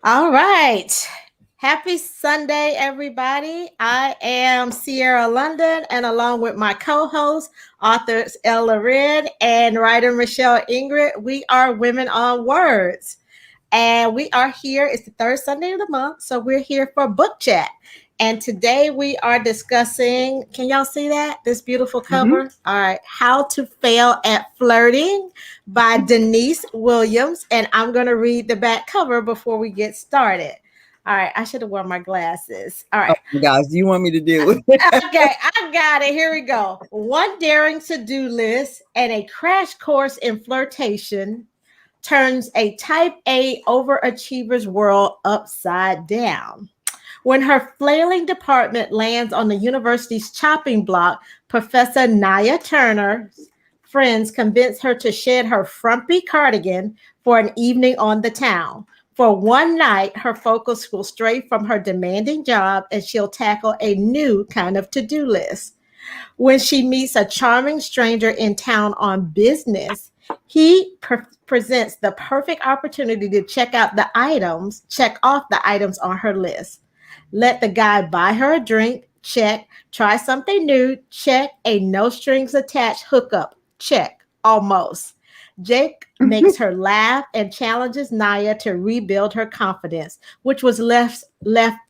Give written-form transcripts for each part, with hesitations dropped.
All right. Happy Sunday, everybody. I am Siera London, and along with my co hosts, authors Loren and writer Michelle Ingrid, we are Women on Words. And we are here. It's the third Sunday of the month, so we're here for book chat. And today we are discussing, can y'all see that? This beautiful Hmm. cover? All right. How to Fail at Flirting by Denise Williams. And I'm going to read the back cover before we get started. All right. I should have worn my glasses. All Oh right. my gosh, do you want me to deal with it? Okay, I got it. Here we go. One daring to do list and a crash course in flirtation turns a type A overachiever's world upside down. When her flailing department lands on the university's chopping block, Professor Naya Turner's friends convince her to shed her frumpy cardigan for an evening on the town. For one night, her focus will stray from her demanding job and she'll tackle a new kind of to do list. When she meets a charming stranger in town on business, he presents the perfect opportunity to check off the items on her list. Let the guy buy her a drink, check. Try something new, check. A no strings attached hookup, check. Almost. Jake makes her laugh and challenges Naya to rebuild her confidence, which was left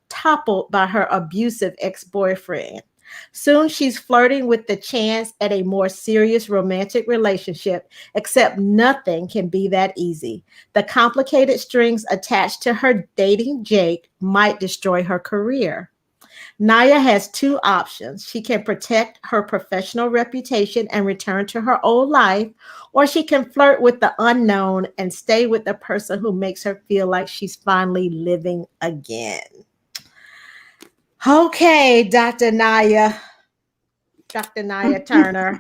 toppled by her abusive ex-boyfriend. Soon she's flirting with the chance at a more serious romantic relationship, except nothing can be that easy. The complicated strings attached to her dating Jake might destroy her career. Naya has two options. She can protect her professional reputation and return to her old life, or she can flirt with the unknown and stay with the person who makes her feel like she's finally living again. Okay, Dr. Naya Turner.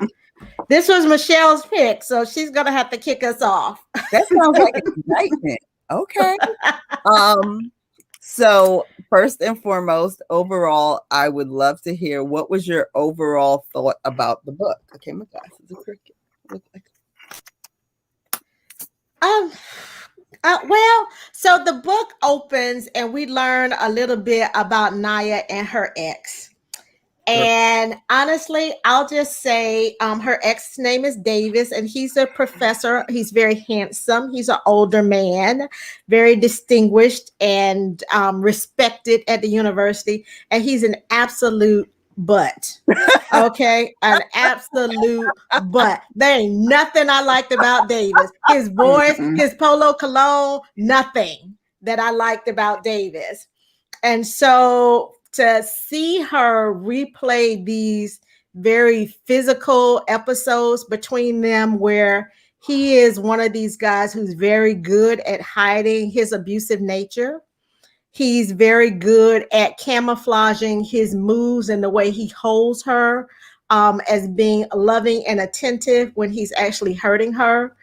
This was Michelle's pick, so she's gonna have to kick us off. That sounds like an indictment. Okay. Um, so first and foremost, overall, I would love to hear what was your overall thought about the book. Okay, my glasses are crooked. Look like Um, so the book opens and we learn a little bit about Naya and her ex. girl. And honestly, I'll just say her ex's name is Davis, and he's a professor. He's very handsome. He's an older man, very distinguished and respected at the university. And he's an absolute butt. Okay, an absolute butt. There ain't nothing I liked about Davis. His voice, Mm-mm. his polo cologne, nothing that I liked about Davis. And so to see her replay these very physical episodes between them where he is one of these guys who's very good at hiding his abusive nature. He's very good at camouflaging his moves and the way he holds her as being loving and attentive when he's actually hurting her.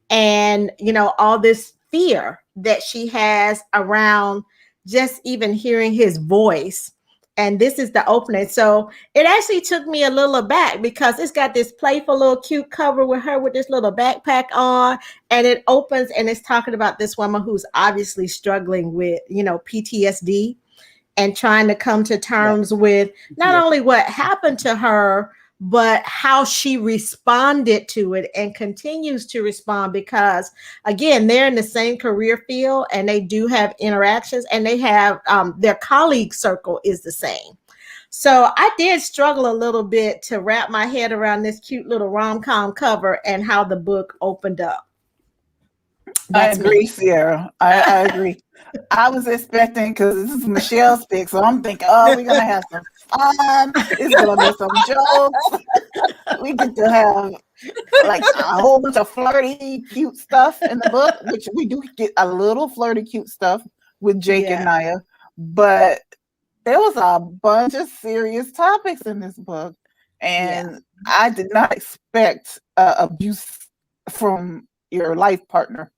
And, all this fear that she has around just even hearing his voice. And this is the opening. So it actually took me a little aback because it's got this playful little cute cover with her with this little backpack on. And it opens and it's talking about this woman who's obviously struggling with, PTSD and trying to come to Yeah, terms with not yes. only what happened to her, but how she responded to it and continues to respond because again they're in the same career field and they do have interactions and they have their colleague circle is the same. So I did struggle a little bit to wrap my head around this cute little rom-com cover and how the book opened up. I That's agree, me. Sierra. I agree. I was expecting because this is Michelle's pick, so I'm thinking, oh, we're gonna have some fun. It's gonna be some jokes. We get to have like a whole bunch of flirty, cute stuff in the book, which we do get a little flirty, cute stuff with Jake and Yeah. Naya. But there was a bunch of serious topics in this book, Yeah. and I did not expect abuse from your life partner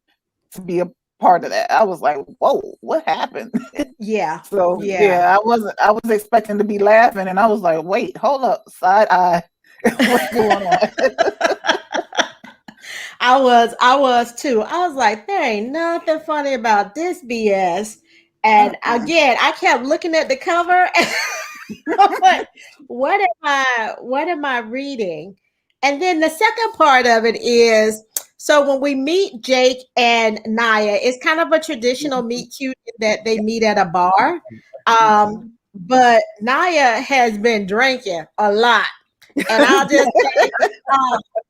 to be a part of that. I was like, whoa, what happened? Yeah. So Yeah. yeah, I was expecting to be laughing and I was like, wait, hold up, side eye. What's going on? I was too. I was like, there ain't nothing funny about this BS. And again, I kept looking at the cover and I'm like, what am I reading? And then the second part of it is, so when we meet Jake and Naya, it's kind of a traditional meet cute in that they meet at a bar. But Naya has been drinking a lot. And I'll just say,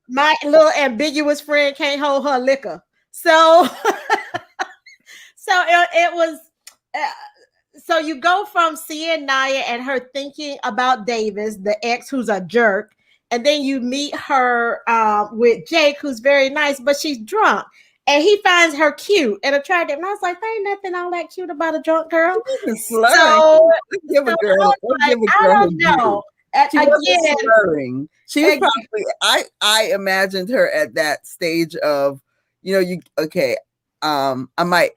my little ambiguous friend can't hold her liquor. So, so it was, so you go from seeing Naya and her thinking about Davis, the ex who's a jerk, and then you meet her with Jake, who's very nice, but she's drunk. And he finds her cute and attractive. And I was like, there ain't nothing all that cute about a drunk girl. So, give a girl, I don't know. She wasn't slurring. She was probably, I imagined her at that stage of, I might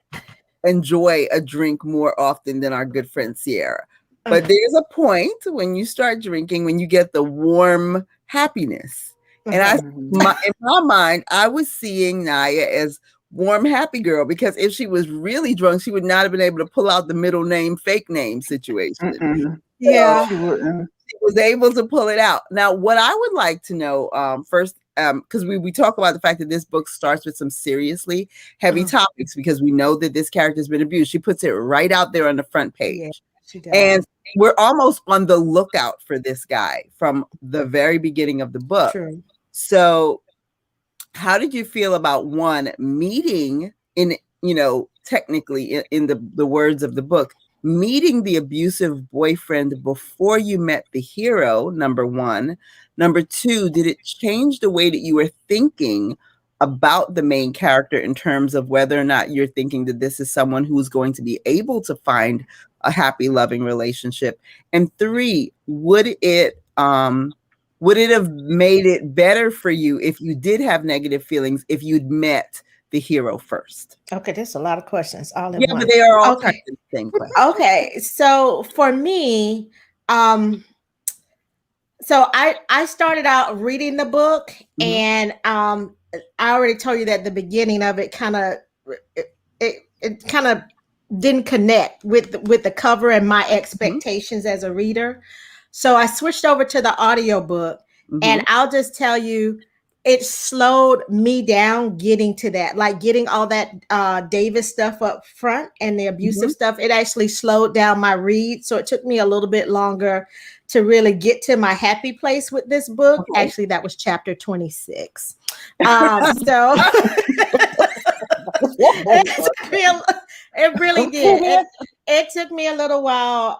enjoy a drink more often than our good friend Siera. But there's a point when you start drinking, when you get the warm happiness. And in my mind, I was seeing Naya as warm, happy girl, because if she was really drunk, she would not have been able to pull out the middle name, fake name situation. Yeah, she wouldn't. She was able to pull it out. Now, what I would like to know first, because we talk about the fact that this book starts with some seriously heavy topics, because we know that this character has been abused. She puts it right out there on the front page. Yeah, she does. And we're almost on the lookout for this guy from the very beginning of the book. True. So how did you feel about one meeting technically in the words of the book, meeting the abusive boyfriend before you met the hero, number one? Number two, did it change the way that you were thinking about the main character in terms of whether or not you're thinking that this is someone who's going to be able to find a happy, loving relationship? And three, would it have made it better for you if you did have negative feelings if you'd met the hero first? Okay, there's a lot of questions all in one. But they are all kind of the same question. Okay, so for me, so I started out reading the book, and I already told you that the beginning of it kind of it kind of didn't connect with the cover and my expectations as a reader. So I switched over to the audiobook, and I'll just tell you, it slowed me down getting to that, like getting all that Davis stuff up front and the abusive stuff. It actually slowed down my read. So it took me a little bit longer to really get to my happy place with this book. Okay. Actually, that was chapter 26. So it really did. It took me a little while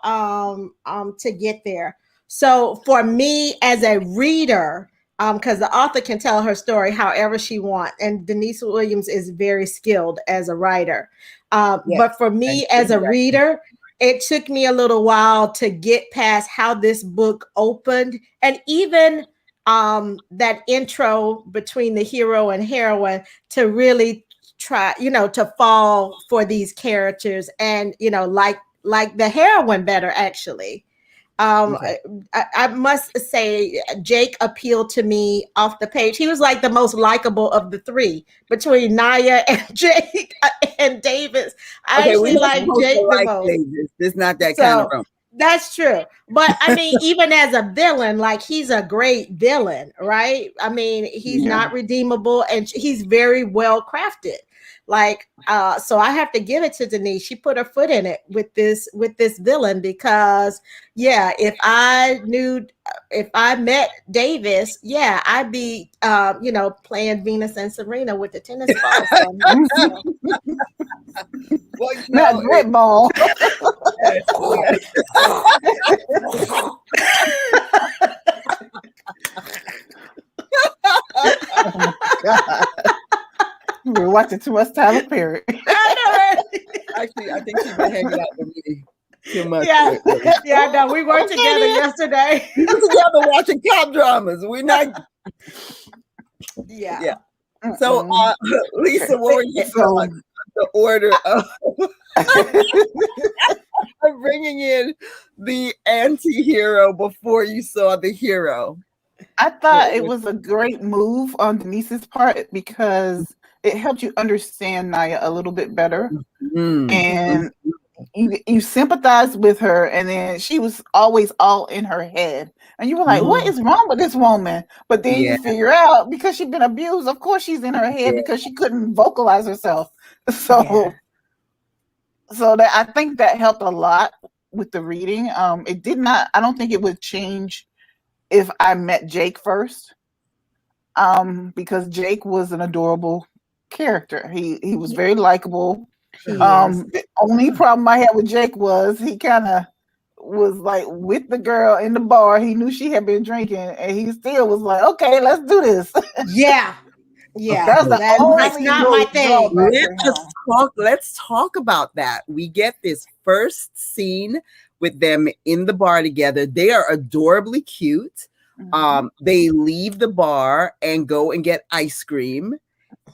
to get there. So for me as a reader, because the author can tell her story however she wants, and Denise Williams is very skilled as a writer. But for me as a reader, it took me a little while to get past how this book opened, and even that intro between the hero and heroine, to really try, to fall for these characters, and like the heroine better, actually. I must say, Jake appealed to me off the page. He was like the most likable of the three between Naya and Jake and Davis. I actually like Jake the most. Davis. It's not that kind of romance. That's true. But I mean, even as a villain, like, he's a great villain, right? I mean, he's not redeemable, and he's very well crafted. Like, so I have to give it to Denise. She put her foot in it with this villain, because if I met Davis, I'd be playing Venus and Serena with the tennis ball. Well, not great ball. Oh my God. We're watching too much Tyler Perry. Actually, I think she's been hanging out with me too much. Yeah, I know. We were together yesterday. We were together watching cop dramas. We're not. Yeah. So, Lisa, what were you saying? The order of bringing in the anti-hero before you saw the hero? I thought it was a great move on Denise's part, because it helped you understand Naya a little bit better. And you sympathize with her, and then she was always all in her head, and you were like, what is wrong with this woman? But then you figure out, because she'd been abused, of course she's in her head because she couldn't vocalize herself. So that, I think that helped a lot with the reading. It did not, I don't think it would change if I met Jake first, because Jake was an adorable character. He was very likable. The only problem I had with Jake was he kind of was like with the girl in the bar. He knew she had been drinking, and he still was like, "Okay, let's do this." That's not my thing. Let's talk about that. We get this first scene with them in the bar together. They are adorably cute. They leave the bar and go and get ice cream.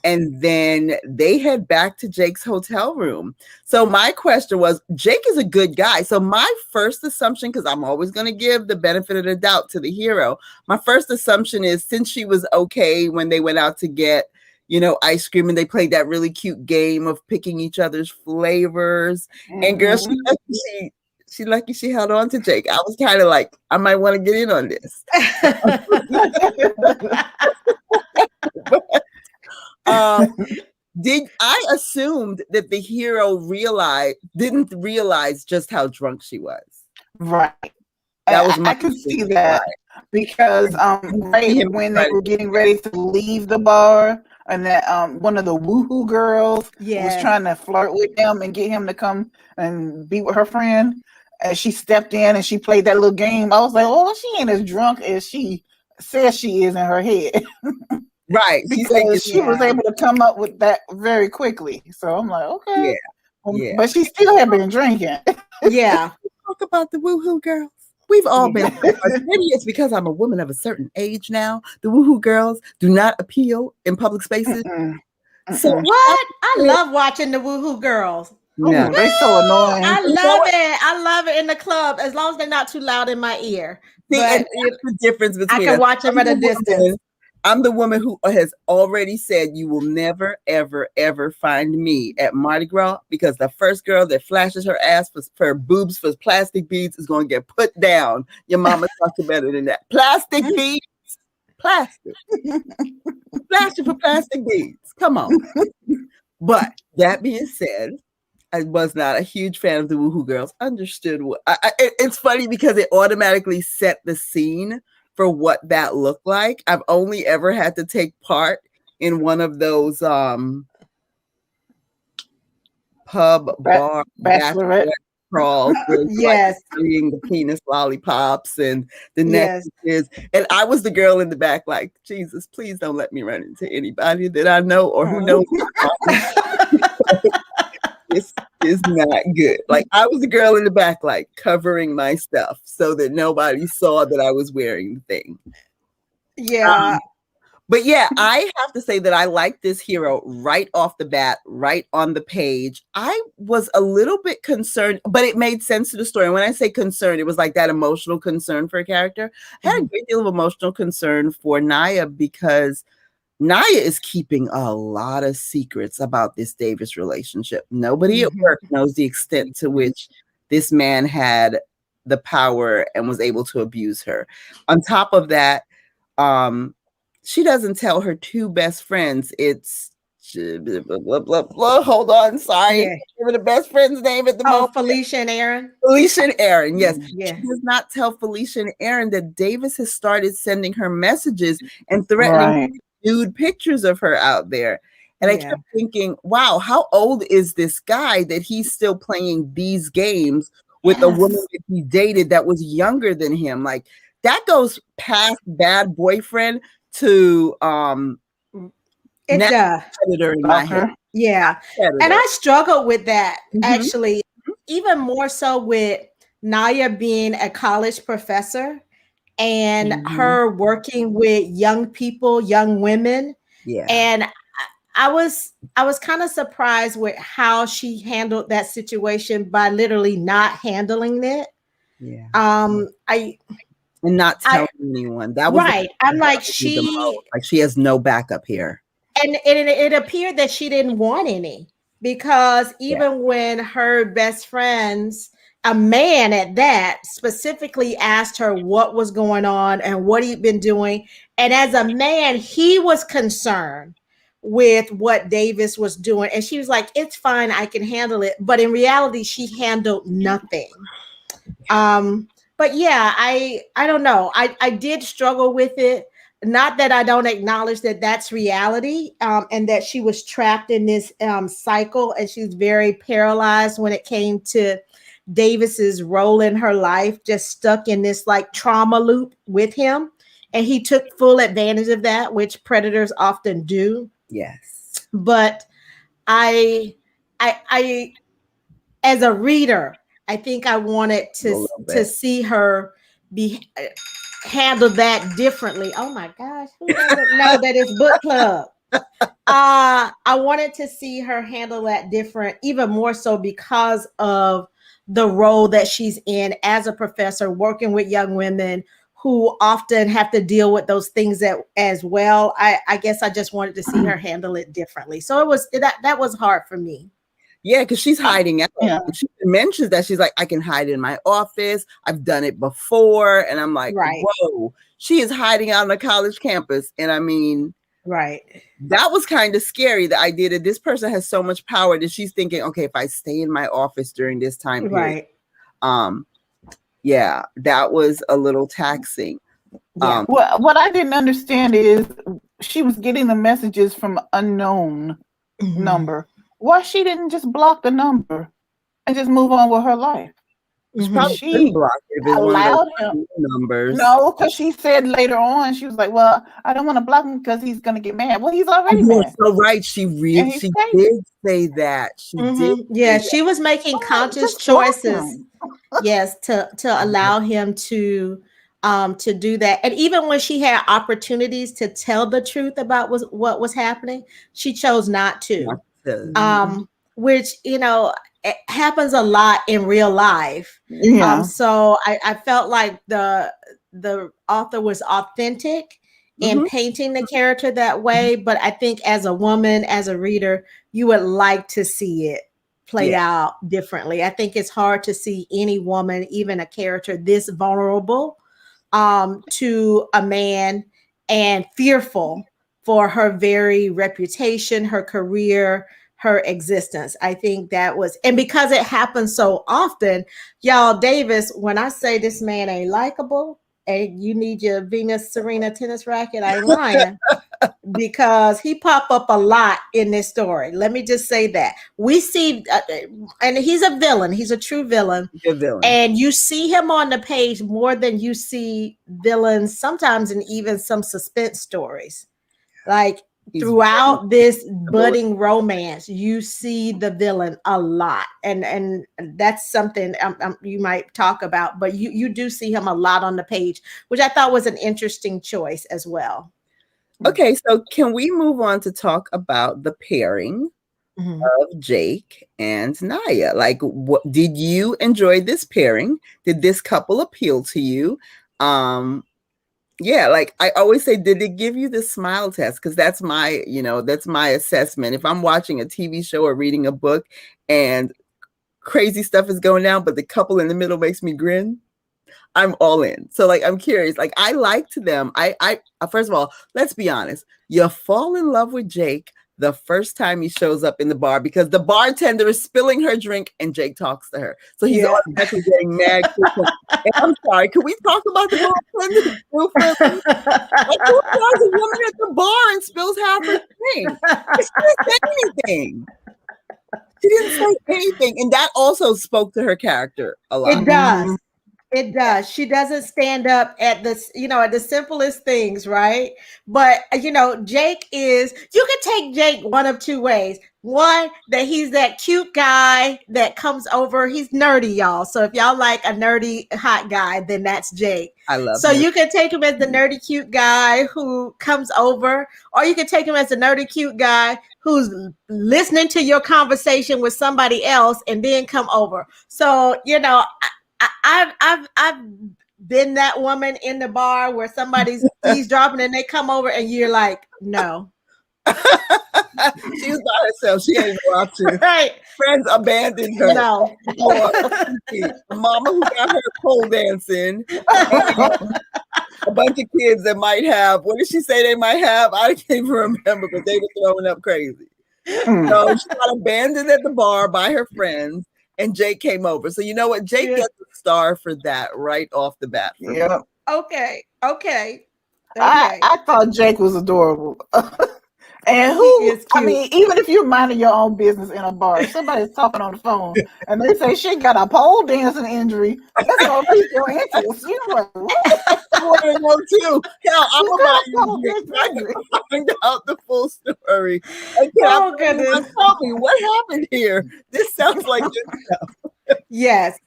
And then they head back to Jake's hotel room. So my question was, Jake is a good guy. So my first assumption, because I'm always going to give the benefit of the doubt to the hero, my first assumption is, since she was okay when they went out to get, ice cream, and they played that really cute game of picking each other's flavors. And girl, she lucky she held on to Jake. I was kind of like, I might want to get in on this. I assumed that the hero didn't realize just how drunk she was. Right. That was I could see that, because when they were getting ready to leave the bar, and that one of the woohoo girls was trying to flirt with him and get him to come and be with her friend, and she stepped in and she played that little game. I was like, oh, she ain't as drunk as she says she is in her head. Right. Because she was able to come up with that very quickly. So I'm like, okay. Yeah. But she still had been drinking. Talk about the woohoo girls. We've all been. Maybe it's because I'm a woman of a certain age now. The woohoo girls do not appeal in public spaces. So what? I love watching the woohoo girls. Yeah, they're so annoying. I love it. I love it in the club, as long as they're not too loud in my ear. See, and the difference between I can watch them at a distance. I'm the woman who has already said, you will never, ever, ever find me at Mardi Gras, because the first girl that flashes her ass for her boobs for plastic beads is going to get put down. Your mama talked better than that. Plastic beads. Plastic. Flashing for plastic beads. Come on. But that being said, I was not a huge fan of the woohoo girls. Understood what it's funny because it automatically set the scene for what that looked like. I've only ever had to take part in one of those pub bar bachelorette crawls. Seeing the penis lollipops and the necklaces. And I was the girl in the back like, Jesus, please don't let me run into anybody that I know or who knows. This is not good. Like, I was the girl in the back, like covering my stuff so that nobody saw that I was wearing the thing. But yeah, I have to say that I like this hero right off the bat, right on the page. I was a little bit concerned, but it made sense to the story. And when I say concerned, it was like that emotional concern for a character. I had a great deal of emotional concern for Naya, because Naya is keeping a lot of secrets about this Davis relationship. Nobody at work knows the extent to which this man had the power and was able to abuse her. On top of that, she doesn't tell her two best friends. It's blah, blah, blah. Hold on, sorry. Give her the best friend's name at the moment. Felicia and Aaron. Felicia and Aaron, yes. She does not tell Felicia and Aaron that Davis has started sending her messages and threatening nude pictures of her out there. And I kept thinking, wow, how old is this guy that he's still playing these games with a woman that he dated that was younger than him? Like, that goes past bad boyfriend to it's a predator in my head. And I struggled with that actually, even more so with Naya being a college professor and her working with young people, young women. And I was kind of surprised with how she handled that situation by literally not handling it. And not telling anyone. That was right. I'm like, she has no backup here. And it appeared that she didn't want any. because even when her best friends, a man at that, specifically asked her what was going on and what he'd been doing, and as a man, he was concerned with what Davis was doing, and she was like, "It's fine, I can handle it." But in reality, she handled nothing. But yeah, I don't know. I did struggle with it. Not that I don't acknowledge that that's reality, and that she was trapped in this cycle, and she's very paralyzed when it came to Davis's role in her life, just stuck in this like trauma loop with him, and he took full advantage of that, which predators often do. Yes. But I as a reader, I think I wanted to see her be handle that differently. Oh my gosh, who doesn't know that it's book club? I wanted to see her handle that different, even more so because of the role that she's in as a professor, working with young women who often have to deal with those things as well. I guess I just wanted to see her handle it differently. So it was that was hard for me. Yeah, because she's hiding out. Yeah. She mentions that she's like, I can hide in my office. I've done it before. And I'm like, Right. whoa, she is hiding out on a college campus. And I mean, right. That was kind of scary. The idea that this person has so much power that she's thinking, okay, if I stay in my office during this time period, yeah, that was a little taxing. Yeah. Well, what I didn't understand is she was getting the messages from unknown number. Why she didn't just block the number and just move on with her life? She allowed him numbers. No, because she said later on, she was like, "Well, I don't want to block him because he's going to get mad." Well, he's already mad. So right, she did say that. She did. Yeah, she was making conscious choices. Yes, to allow him to do that. And even when she had opportunities to tell the truth about what was happening, she chose not to. Which, you know, it happens a lot in real life. Yeah. So I felt like the author was authentic in painting the character that way. But I think as a woman, as a reader, you would like to see it play out differently. I think it's hard to see any woman, even a character this vulnerable to a man and fearful for her very reputation, her career, her existence. I think that was, and because it happens so often, y'all, Davis, when I say this man ain't likable and you need your Venus Serena tennis racket, I ain't lying. Because he pop up a lot in this story. Let me just say that we see, and he's a villain. He's a true villain. And you see him on the page more than you see villains sometimes in even some suspense stories. Like throughout this budding romance, you see the villain a lot, and that's something you might talk about. But you do see him a lot on the page, which I thought was an interesting choice as well. Okay, so can we move on to talk about the pairing of Jake and Naya? Like, what did you enjoy this pairing? Did this couple appeal to you? Yeah, like I always say, did it give you the smile test? Because that's my, that's my assessment. If I'm watching a TV show or reading a book and crazy stuff is going down, but the couple in the middle makes me grin, I'm all in. So like, I'm curious, like I liked them. I first of all, let's be honest. You fall in love with Jake the first time he shows up in the bar because the bartender is spilling her drink and Jake talks to her. So he's automatically getting mad. And I'm sorry, can we talk about the bartender? Like, who does a woman at the bar and spills half her drink? She didn't say anything. She didn't say anything. And that also spoke to her character a lot. It does. It does. She doesn't stand up at this, at the simplest things, right? But, Jake is, you can take Jake one of two ways. One, that he's that cute guy that comes over. He's nerdy, y'all. So if y'all like a nerdy hot guy, then that's Jake. I love So him. you can take him as the nerdy cute guy who comes over, or you can take him as the nerdy cute guy who's listening to your conversation with somebody else and then come over. So, I've been that woman in the bar where somebody's eavesdropping and they come over and you're like, no, She was by herself. She ain't no option. Right. Friends abandoned her. No. For a mama who got her pole dancing. A bunch of kids that might have, what did she say they might have? I can't even remember, but they were throwing up crazy. So she got abandoned at the bar by her friends, and Jake came over. So you know what? Jake gets a star for that right off the bat. Yeah. Okay. I thought Jake was adorable. And I mean, even if you're minding your own business in a bar, somebody's talking on the phone and they say she got a pole dancing injury, that's gonna pique your interest. You're like, what? I want to know too. Hell, I'm about to find out the full story. Oh goodness! Tell me what happened here. This sounds like good stuff. Yes.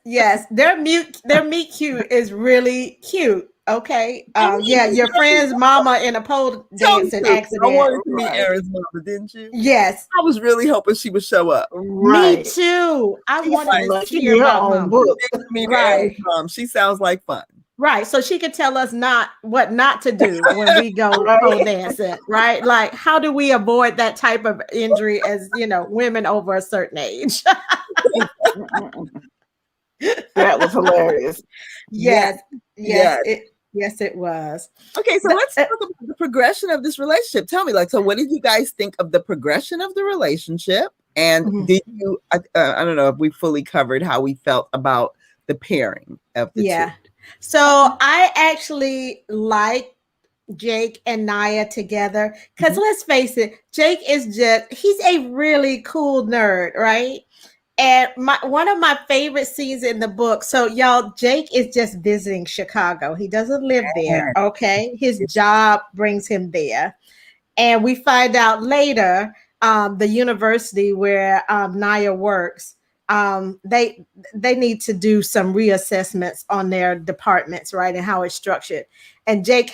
Their meet cute is really cute. Okay. Yeah, your friend's mama in a pole dancing accident. I wanted to meet Aaron's mama, didn't you? Yes. I was really hoping she would show up. Right. Me too. I wanted to see her mom. Right. She sounds like fun. Right. So she could tell us what not to do when we go pole dancing, right? Like, how do we avoid that type of injury as, women over a certain age? That was hilarious. Yes. Yes, it was. Okay, so let's talk about the progression of this relationship. Tell me, so what did you guys think of the progression of the relationship? And did you, I don't know if we fully covered how we felt about the pairing of the two. So I actually like Jake and Naya together because let's face it, Jake is he's a really cool nerd, right? And one of my favorite scenes in the book. So y'all, Jake is just visiting Chicago. He doesn't live there. Okay. His job brings him there. And we find out later, the university where Naya works, they need to do some reassessments on their departments, right? And how it's structured. And Jake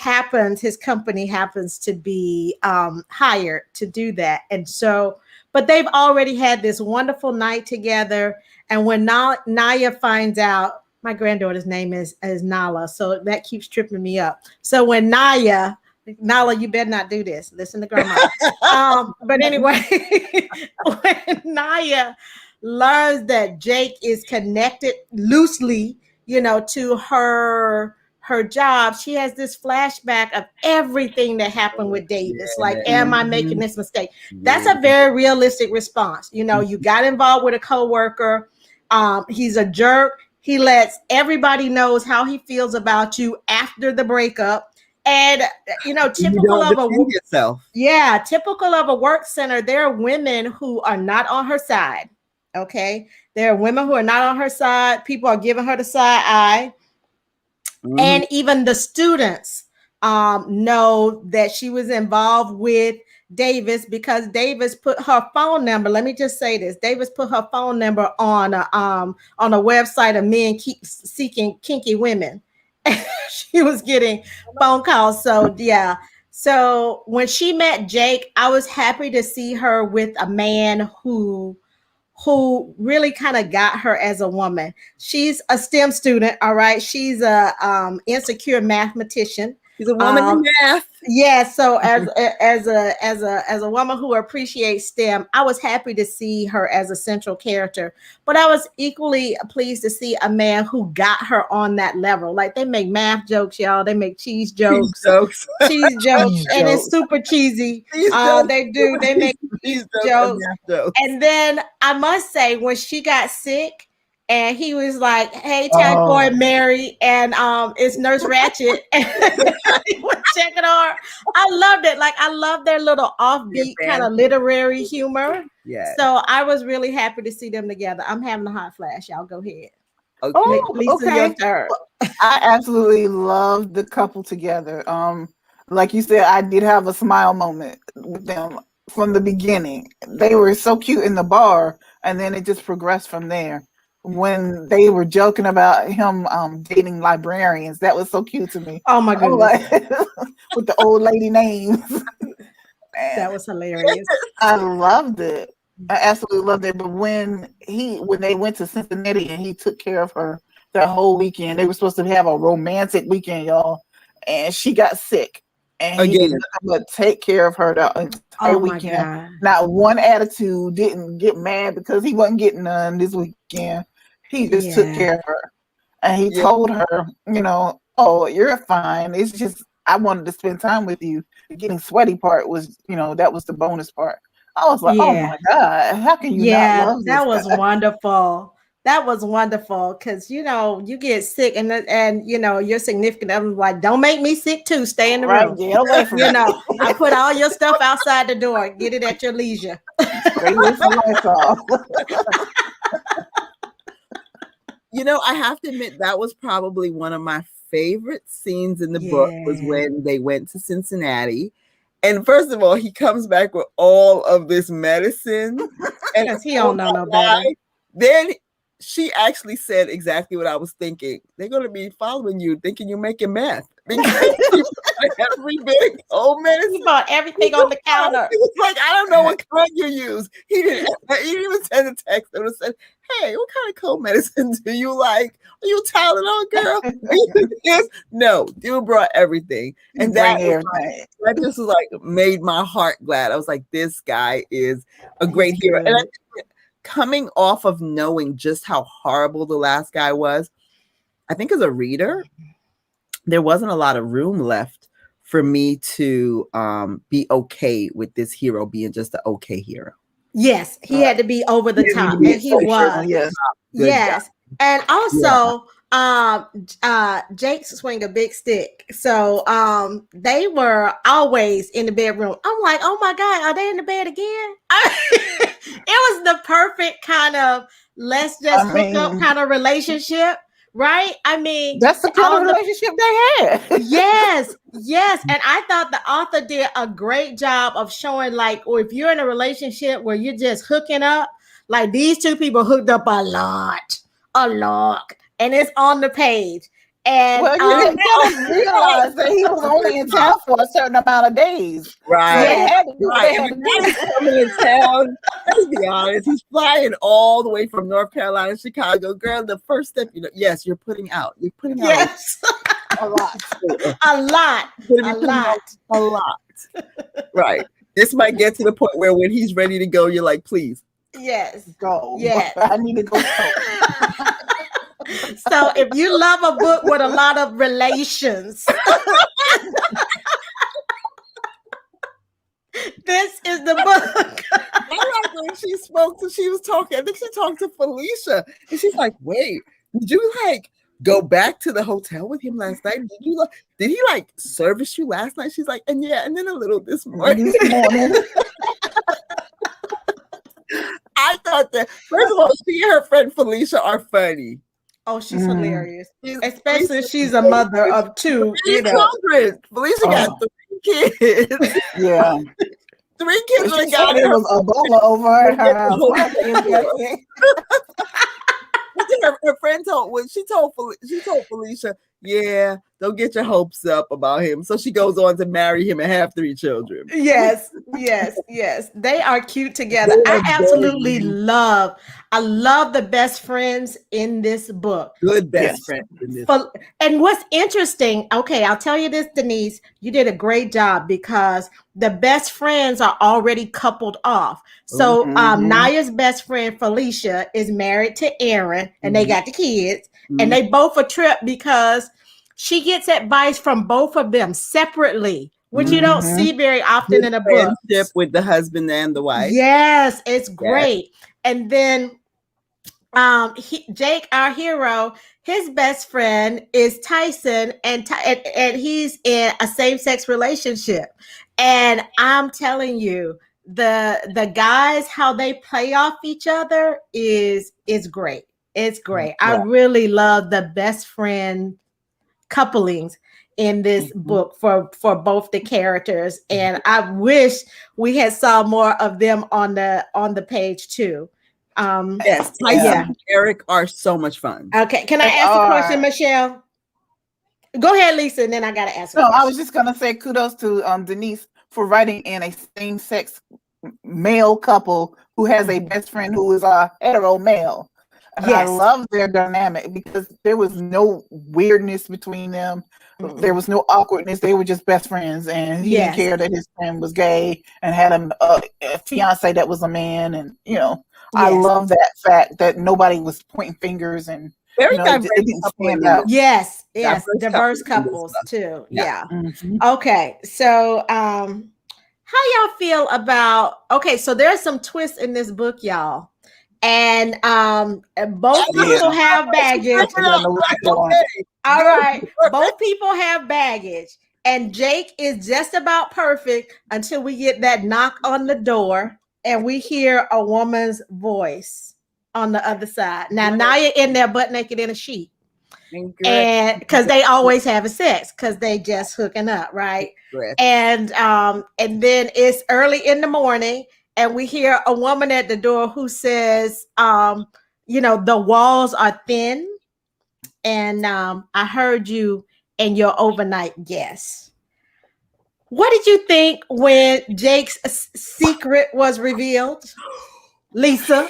his company happens to be hired to do that. And so, but they've already had this wonderful night together. And when Naya finds out, my granddaughter's name is Nala, so that keeps tripping me up. So when Nala, you better not do this. Listen to grandma. But anyway, when Naya learns that Jake is connected loosely, to her job, she has this flashback of everything that happened with Davis. Like, am I making this mistake? That's a very realistic response. You got involved with a coworker. He's a jerk. He lets everybody knows how he feels about you after the breakup. And typical of a work center, there are women who are not on her side. Okay, there are women who are not on her side. People are giving her the side eye. And even the students know that she was involved with Davis because Davis put her phone number. Let me just say this. Davis put her phone number on a website of men seeking kinky women. She was getting phone calls. So, yeah. So when she met Jake, I was happy to see her with a man who really kind of got her as a woman. She's a STEM student, all right? She's a insecure mathematician. She's a woman in math. Yeah, so as a woman who appreciates STEM, I was happy to see her as a central character. But I was equally pleased to see a man who got her on that level. Like, they make math jokes, y'all. They make cheese jokes. Cheese jokes. And it's super cheesy. They do. They make cheese jokes. And then I must say, when she got sick, and he was like, "Hey, tell boy Mary," and it's Nurse Ratched, and he was checking on her. I loved it. Like, I love their little offbeat kind of literary humor. Yeah. So I was really happy to see them together. I'm having a hot flash. Y'all go ahead. Okay. Lisa, your turn. I absolutely love the couple together. Like you said, I did have a smile moment with them from the beginning. They were so cute in the bar, and then it just progressed from there. When they were joking about him dating librarians, that was so cute to me. Oh my goodness. With the old lady names. That was hilarious. I loved it. I absolutely loved it. But when they went to Cincinnati and he took care of her that whole weekend, they were supposed to have a romantic weekend, y'all. And she got sick. and he did nothing but take care of her the entire weekend. God. Not one attitude, didn't get mad because he wasn't getting none this weekend. He just took care of her. And he told her, oh, you're fine. It's just, I wanted to spend time with you. The getting sweaty part was, that was the bonus part. I was like, oh my God, how can you not love this that was guy? wonderful. That was wonderful because you get sick and your significant other was like, don't make me sick too. Stay in the room. Get away from me. I put all your stuff outside the door. Get it at your leisure. Stay away from Lysol. I have to admit that was probably one of my favorite scenes in the book was when they went to Cincinnati. And first of all, he comes back with all of this medicine. And he don't know no better. Then she actually said exactly what I was thinking. They're going to be following you, thinking you're making meth. Because every big old medicine. He bought everything on the counter. He was like, I don't know what kind you use. He didn't even send a text that would said, hey, what kind of cold medicine do you like? Are you Tylenol, girl? Yes. No, dude brought everything. And that just was like made my heart glad. I was like, this guy is a great hero. And I think coming off of knowing just how horrible the last guy was, I think as a reader, there wasn't a lot of room left for me to be okay with this hero being just an okay hero. Yes, he had to be over the top, and he was. Yes. And also, Jake swing a big stick. So they were always in the bedroom. I'm like, oh my God, are they in the bed again? It was the perfect kind of let's just hook up kind of relationship. Right? I mean, that's the kind of relationship they had. Yes. And I thought the author did a great job of showing, like, or if you're in a relationship where you're just hooking up, like these two people hooked up a lot, and it's on the page. And you didn't realize that he was only in town for a certain amount of days. Right. Coming in town. Let's be honest. He's flying all the way from North Carolina, Chicago. Girl, the first step, yes, you're putting out. You're putting out. Yes. A lot. A lot. Right. This might get to the point where when he's ready to go, you're like, please. Yes. Go. Yes. I need to go. So if you love a book with a lot of relations, this is the book. I like when she was talking. I think she talked to Felicia, and she's like, "Wait, did you go back to the hotel with him last night? Did he service you last night?" She's like, "And yeah, and then a little this morning." I thought that first of all, she and her friend Felicia are funny. Oh, she's hilarious. Especially she's a mother of two. Children. Felicia got 3 kids. Yeah. 3 kids. She said it was Ebola over at her house. Her friend told Felicia, yeah, don't get your hopes up about him. So she goes on to marry him and have 3 children. Yes. They are cute together. I love the best friends in this book. Good best friends in this. And what's interesting, okay, I'll tell you this, Denise, you did a great job because the best friends are already coupled off. So Naya's best friend, Felicia, is married to Aaron and they got the kids and they both a trip because she gets advice from both of them separately, which you don't see very often in a book. With the husband and the wife. Yes, it's great. Yes. And then Jake, our hero, his best friend is Tyson, and he's in a same-sex relationship. And I'm telling you, the guys, how they play off each other is great. It's great. Yeah. I really love the best friend couplings in this book for both the characters, and I wish we had saw more of them on the page too. Yes, Tyson and Eric are so much fun. Okay, can I ask a question, Michelle? Go ahead, Lisa, and then I gotta ask. No, I was just gonna say kudos to Denise for writing in a same-sex male couple who has a best friend who is a hetero male. And I Yes. love their dynamic because there was no weirdness between them. There was no awkwardness. They were just best friends, and he didn't Yes. care that his friend was gay and had a fiance that was a man. And I Yes. love that fact that nobody was pointing fingers, and Very it diverse didn't couple stand in out. Yes. Yes. Diverse Diverse couples couples too. Yeah. Yeah. Mhm. Okay. So how y'all feel about so there's some twists in this book, y'all. And both people have baggage. I know where you're going. All right. Both people have baggage. And Jake is just about perfect until we get that knock on the door and we hear a woman's voice on the other side. Now, Naya in there butt naked in a sheet. And because they always having sex because they just hooking up, right? And then it's early in the morning and we hear a woman at the door who says, the walls are thin. And I heard you and your overnight guest. What did you think when Jake's secret was revealed? Lisa?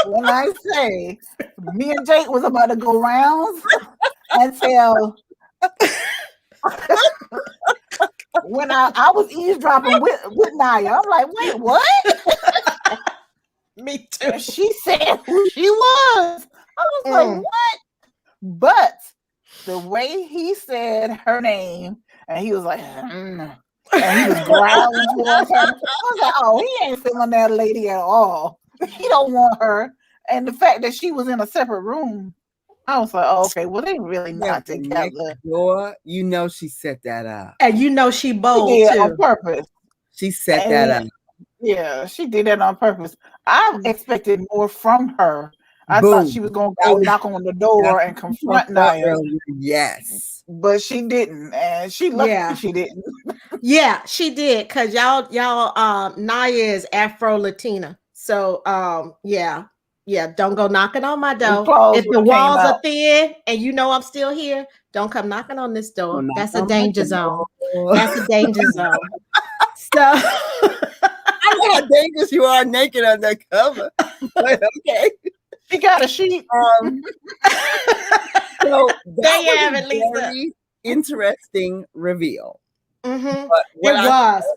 When I say me and Jake was about to go rounds and tell when I was eavesdropping with Naya, I'm like, wait, what? Me too. And she said who she was. I was like, what? But the way he said her name, and he was like, and he was growling towards her. I was like, oh, he ain't feeling that lady at all. He don't want her. And the fact that she was in a separate room, I was like, oh, okay, well, they really not together. She set that up. And she bold she did too. On purpose. She set that up. Yeah, she did that on purpose. I expected more from her. I thought she was going to go knock on the door and confront Naya. Yes. But she didn't. And she lucky she didn't. Yeah, she did. Because y'all, Naya is Afro-Latina. So, don't go knocking on my door. If the walls are thin and I'm still here, don't come knocking on this door. That's a danger zone. That's a danger zone. So I know how dangerous you are naked on that cover. But okay. She got a sheet. So there you have it, Lisa. Very interesting reveal. Mm-hmm.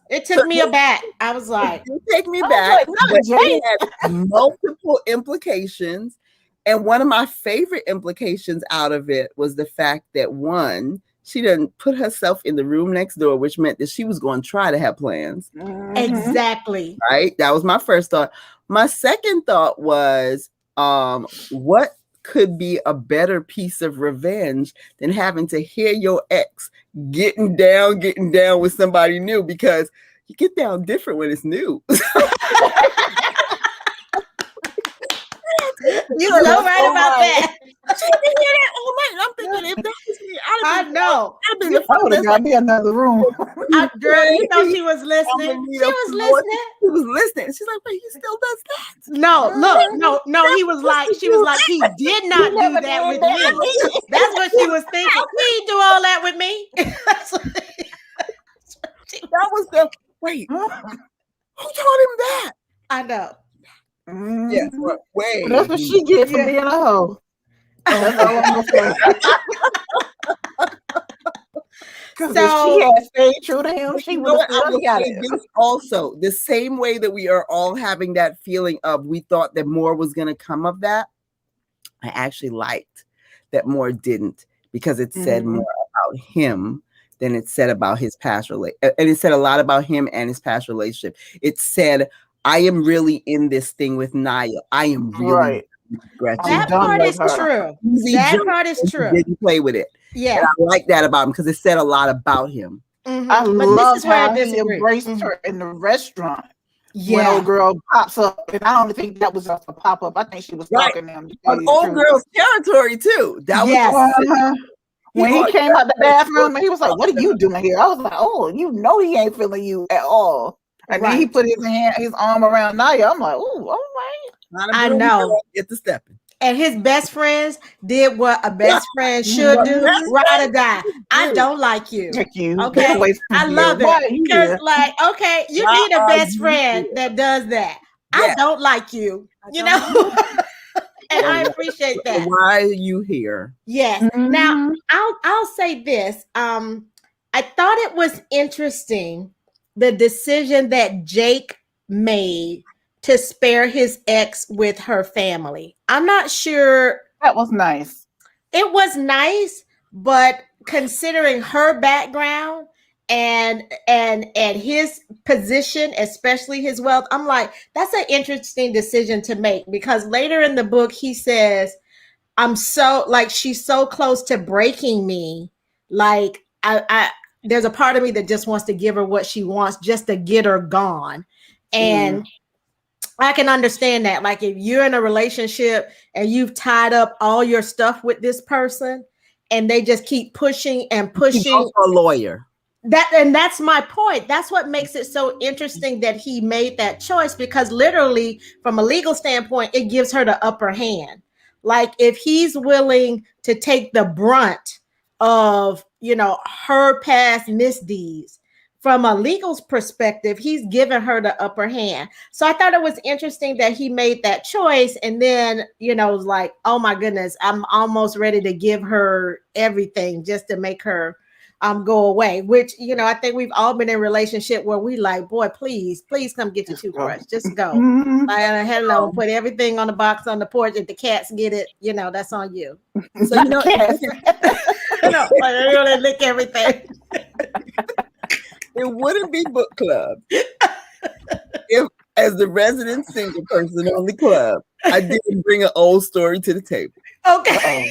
It took me aback. I was like, it take me back. But it had multiple implications. And one of my favorite implications out of it was the fact that one, she didn't put herself in the room next door, which meant that she was going to try to have plans. Exactly. Right? That was my first thought. My second thought was, what could be a better piece of revenge than having to hear your ex getting down with somebody new, because you get down different when it's new. You're so right about that. She didn't hear that all night. And I'm thinking, if that was me, I know. I would have be another room. Girl, she was listening. She was listening. She's like, but he still does that. No, look, no. She was like, he did not do that with me. That's what she was thinking. He didn't do all that with me. That was the wait. Who told him that? I know. Yes, wait. That's what she gets for being a hoe. That's all I'm gonna say. Because if she had stayed true to him, she would have got it. Also, the same way that we are all having that feeling of we thought that more was going to come of that, I actually liked that more didn't, because it said more about him than it said about his past relationship. And it said a lot about him and his past relationship. It said, I am really in this thing with Naya. I am really that part is true. That part is true. Didn't play with it. Yeah, and I like that about him because it said a lot about him. I love how he embraced her in the restaurant. When old girl pops up, and I don't think that was just a pop up. I think she was talking to him. On old girl's territory too. That was when he came out the bathroom, and he was like, "What are you doing here?" I was like, "Oh, he ain't feeling you at all." And then he put his arm around Naya. I'm like, "Oh, all right." I know. Get the stepping. And his best friends did what a best friend should do, ride or die. I don't like you. Okay, I love it. Because, you need a best friend that does that. I Yeah. don't like you, you know, and I appreciate that. Why are you here? Yes. Now, Mhm. I'll say this. I thought it was interesting the decision that Jake made to spare his ex with her family. I'm not sure That was nice. it was nice, but considering her background and his position, especially his wealth, I'm like, that's an interesting decision to make because later in the book he says, I'm so like she's so close to breaking me. Like I there's a part of me that just wants to give her what she wants just to get her gone. And I can understand that. Like if you're in a relationship and you've tied up all your stuff with this person and they just keep pushing and He's pushing also a lawyer. that's my point. That's what makes it so interesting that he made that choice because literally from a legal standpoint it gives her the upper hand. Like if he's willing to take the brunt of, her past misdeeds from a legal perspective, he's given her the upper hand. So I thought it was interesting that he made that choice and then, was like, oh my goodness, I'm almost ready to give her everything just to make her go away, which I think we've all been in a relationship where we like, boy, please come get your toothbrush, just go. Mhm. Like, hello, put everything on the box on the porch. If the cats get it, that's on you. So Yes. Like, they really lick everything. it wouldn't be book club if, as the resident single person on the club, I didn't bring an old story to the table. Okay.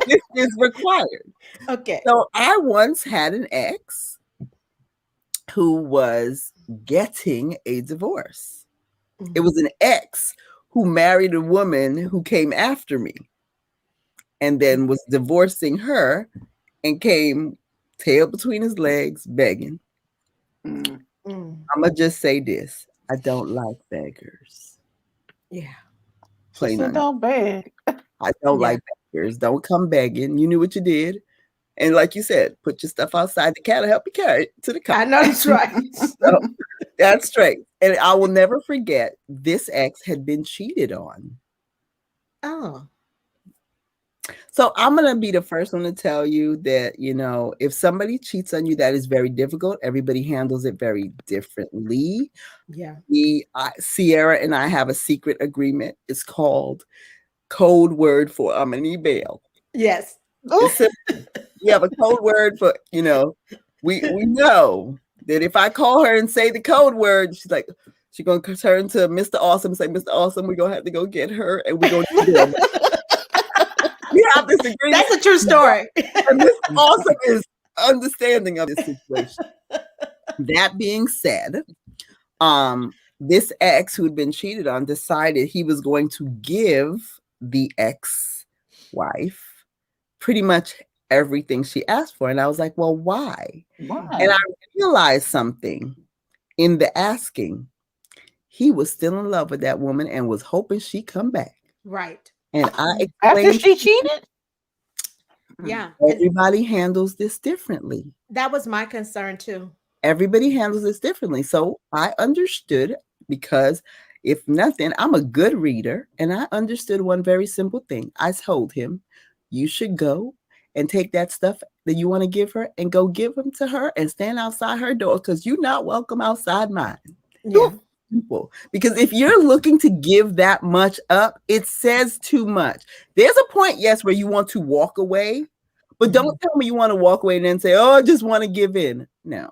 This is required. Okay. So I once had an ex who was getting a divorce. It was an ex who married a woman who came after me and then was divorcing her and came tail between his legs begging. Mm. I'm going to just say this. I don't like beggars. Yeah. She said, don't beg. I don't like beggars. Don't come begging. You knew what you did. And like you said, put your stuff outside the car to help you carry it to the car. I know that's right. So, that's straight. And I will never forget this ex had been cheated on. Oh. So I'm going to be the first one to tell you that, if somebody cheats on you, that is very difficult. Everybody handles it very differently. Yeah. Siera and I have a secret agreement. It's called code word for I'm going to need bail. Yes. We have a code word for, we know that if I call her and say the code word, she's going to turn to Mr. Awesome and say, Mr. Awesome, we're going to have to go get her and we're going to we have this agreement. That's a true story. And Mr. Awesome is understanding of this situation. That being said, this ex who had been cheated on decided he was going to give the ex-wife pretty much everything she asked for. And I was like, well, why? And I realized something in the asking. He was still in love with that woman and was hoping she'd come back. Right. And I after she cheated? Yeah. Everybody handles this differently. That was my concern too. Everybody handles this differently. So I understood because if nothing, I'm a good reader and I understood one very simple thing. I told him, you should go and take that stuff that you want to give her and go give them to her and stand outside her door because you're not welcome outside mine. Yeah. Simple. Because if you're looking to give that much up, it says too much. There's a point, yes, where you want to walk away, but don't tell me you want to walk away and then say, oh, I just want to give in. No.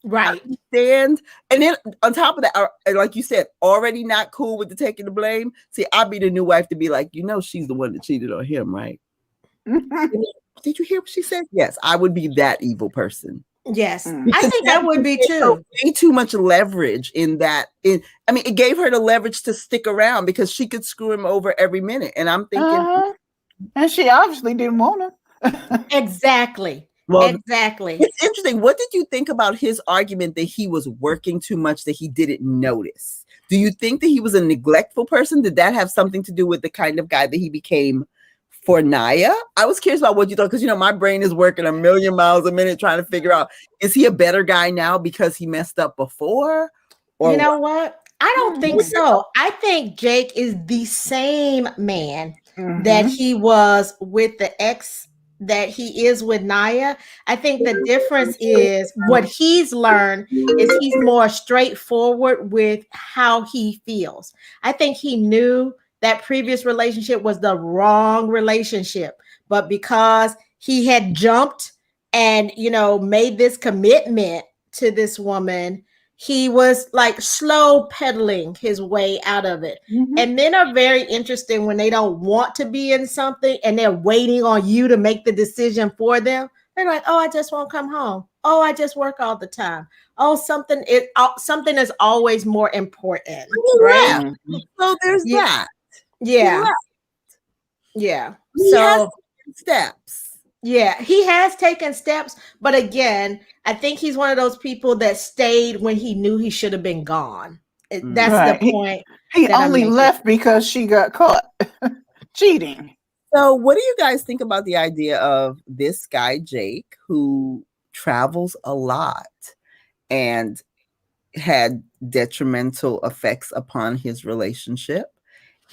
Right. And then on top of that, like you said, already not cool with the taking the blame. See, I'd be the new wife to be like, she's the one that cheated on him, right? Did you hear what she said? Yes, I would be that evil person. Yes, I think that would be too. Way too much leverage in that. It gave her the leverage to stick around because she could screw him over every minute. And I'm thinking, and she obviously didn't want her. Exactly. Well, exactly. It's interesting. What did you think about his argument that he was working too much that he didn't notice? Do you think that he was a neglectful person? Did that have something to do with the kind of guy that he became for Naya? I was curious about what you thought because my brain is working a million miles a minute trying to figure out, is he a better guy now because he messed up before? Or You know what? I don't think what? so. I think Jake is the same man that Mhm. he was with the ex that he is with Naya. I think the difference is what he's learned is he's more straightforward with how he feels. I think he knew that previous relationship was the wrong relationship, but because he had jumped and, made this commitment to this woman, he was like slow pedaling his way out of it. Mhm. And men are very interesting when they don't want to be in something and they're waiting on you to make the decision for them. They're like, "Oh, I just won't come home. Oh, I just work all the time. Oh, something is always more important, He right?" left. Mhm. So there's Yeah, that. He yeah, left. yeah. He has So steps. yeah, he has taken steps, but again, I think he's one of those people that stayed when he knew he should have been gone. That's the Right. point He that I'm only making. left because she got caught cheating. So, what do you guys think about the idea of this guy, Jake, who travels a lot and had detrimental effects upon his relationship,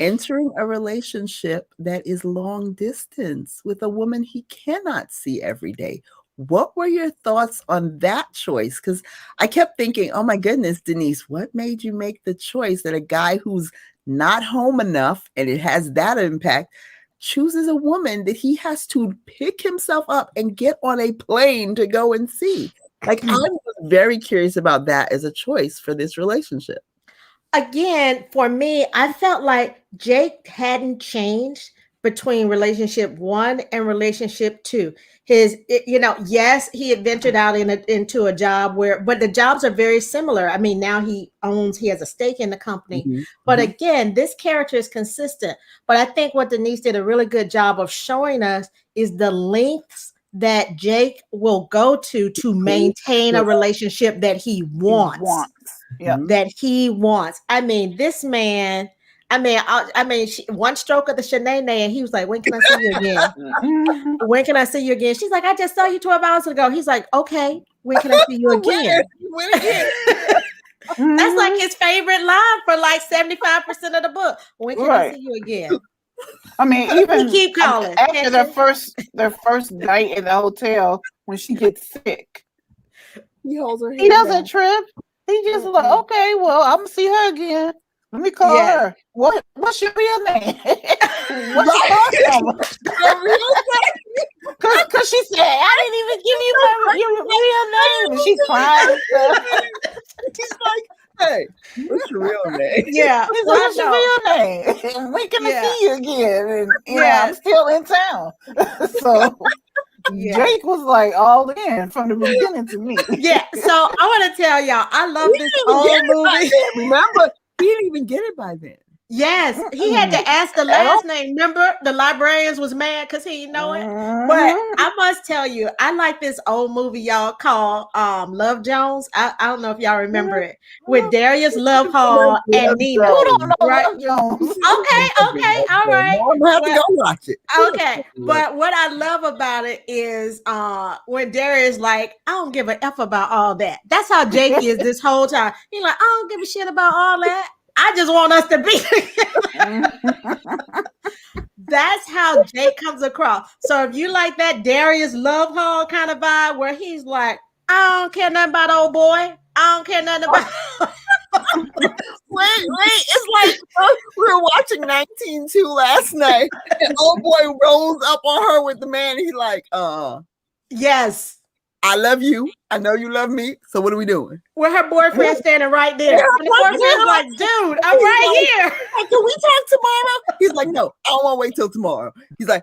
entering a relationship that is long distance with a woman he cannot see every day? What were your thoughts on that choice? Because I kept thinking, oh my goodness, Denise, what made you make the choice that a guy who's not home enough and it has that impact chooses a woman that he has to pick himself up and get on a plane to go and see? Like, I was very curious about that as a choice for this relationship. Again, for me, I felt like Jake hadn't changed between relationship 1 and relationship 2. Yes, he had ventured out into a job but the jobs are very similar. I mean, now he has a stake in the company. Mhm, But mhm. again, this character is consistent. But I think what Denise did a really good job of showing us is the lengths that Jake will go to maintain a relationship that he He wants. wants. Yeah. Mhm. That he wants. I mean, this man. One stroke of the Shanae, and he was like, "When can I see you again? Mhm. When can I see you again?" She's like, "I just saw you 12 hours ago." He's like, "Okay, when can I see you again?" When again? That's like Mhm. his favorite line for like 75% of the book. When can I Right. see you again? I mean, He even keep calling. after Catch him. their first night in the hotel, when she gets sick, He holds her he head doesn't down. trip. He just like, Mm-mm. okay, well, I'm gonna see her again. Let me call Yes. her. What's your real name? What's your Right. phone number? The real Cause she said, I didn't even give you your real name. And she crying and stuff. He's like, hey, what's your real name? Yeah. He's like, I what's your know. real name? And when can I Yeah. see you again? And I'm Yes. still in town. So Yeah. Jake was like all in from the beginning to me. Yeah. So I want to tell y'all, I He love didn't this even get whole it by movie. then. Remember, he didn't even get it by then. Yes, he had to ask the At all. last name. Remember, the librarians was mad because he didn't know it. But Mhm. I must tell you, I like this old movie y'all called Love Jones. I don't know if y'all remember it with Darius Love Hall and Who Nina. don't know Right? Love Jones? Okay, okay, all right. Now I'm gonna have to Well, go watch it. okay, but what I love about it is when Darius like, I don't give a F about all that. That's how Jake is this whole time. He's like, I don't give a shit about all that. I just want us to be That's how Jake comes across. So if you like that Darius Love Hall kind of vibe where he's like, I don't care nothing about old boy. I don't care nothing about Wait, it's like we were watching 19-2 last night, and old boy rolls up on her with the man. He's like, Yes. I love you. I know you love me. So what are we doing? Where her boyfriend standing right there. Yeah, And the boyfriend's like, dude, I'm right here. Like, can we talk tomorrow? He's like, no, I don't want to wait till tomorrow. He's like,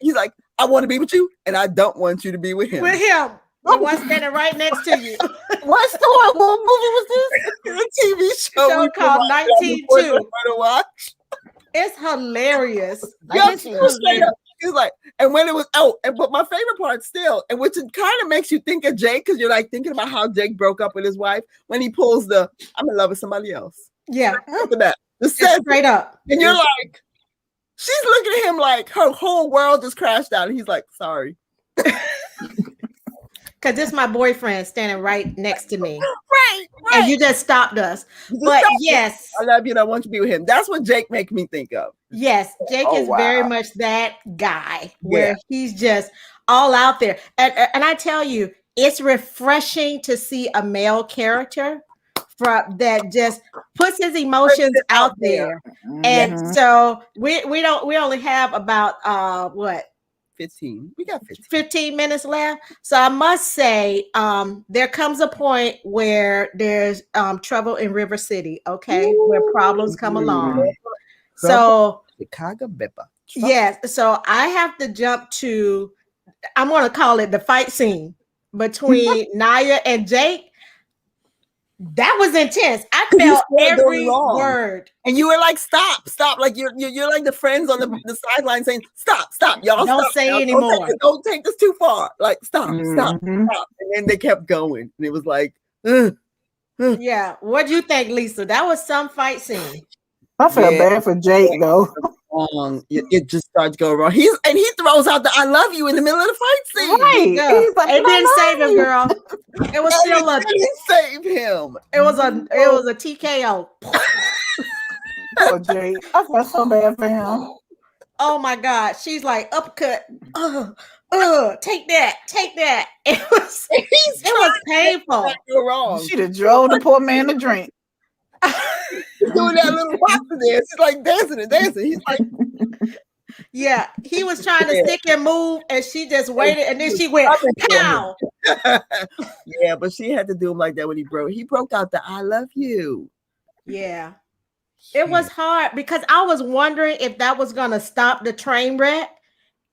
he's like, I want to be with you, and I don't want you to be with him. With him. The one standing right next to you. What story? What movie was this? It's a TV show Show we called provided on the 19-2. board to watch. It's hilarious. Yo, It's straight up. He's like, and when it was but my favorite part still, and which it kind of makes you think of Jake, because you're like thinking about how Jake broke up with his wife when he pulls the I'm in love with somebody else. Yeah. After that. The It's set, straight up. and you're like, she's looking at him like her whole world just crashed out. And he's like, sorry. because this is my boyfriend standing right next to me. Right. And you just stopped us. But yes, I love you and I want you to be with him. That's what Jake makes me think of. yes, Jake Oh, is very wow. much that guy where he's just all out there. And I tell you, it's refreshing to see a male character from that just puts his emotions out there. And Mhm. so we only have about what 15. We got 15. 15 minutes left. So I must say, there comes a point where there's trouble in River City, okay, where problems come along. So Chicago Beppa. yes, so I have to jump to, I'm gonna call it the fight scene between Naya and Jake. That was intense. I felt every word. And you were like, stop. Like you're like the friends on the sideline saying, stop, y'all. Don't stop. say Now. anymore. Don't take this too far. Like, stop. Mhm. And then they kept going. And it was like, Yeah. What do you think, Lisa? That was some fight scene. I felt bad for Jake though. It just starts going wrong. He throws out the "I love you" in the middle of the fight scene. Right. Yeah. He's like, It didn't save him, girl. It was still a save him. It was a TKO. Oh, Jake. I felt so bad for him. Oh my God. She's like uppercut. Take that. It was painful. Go wrong. She'd have drove the poor man to drink. Doing that little boxing dance. He's like dancing. He's like, yeah, he was trying to stick and move, and she just waited, and then she went pow. Yeah, but she had to do him like that when he broke out the "I love you." Yeah, it was hard because I was wondering if that was gonna stop the train wreck.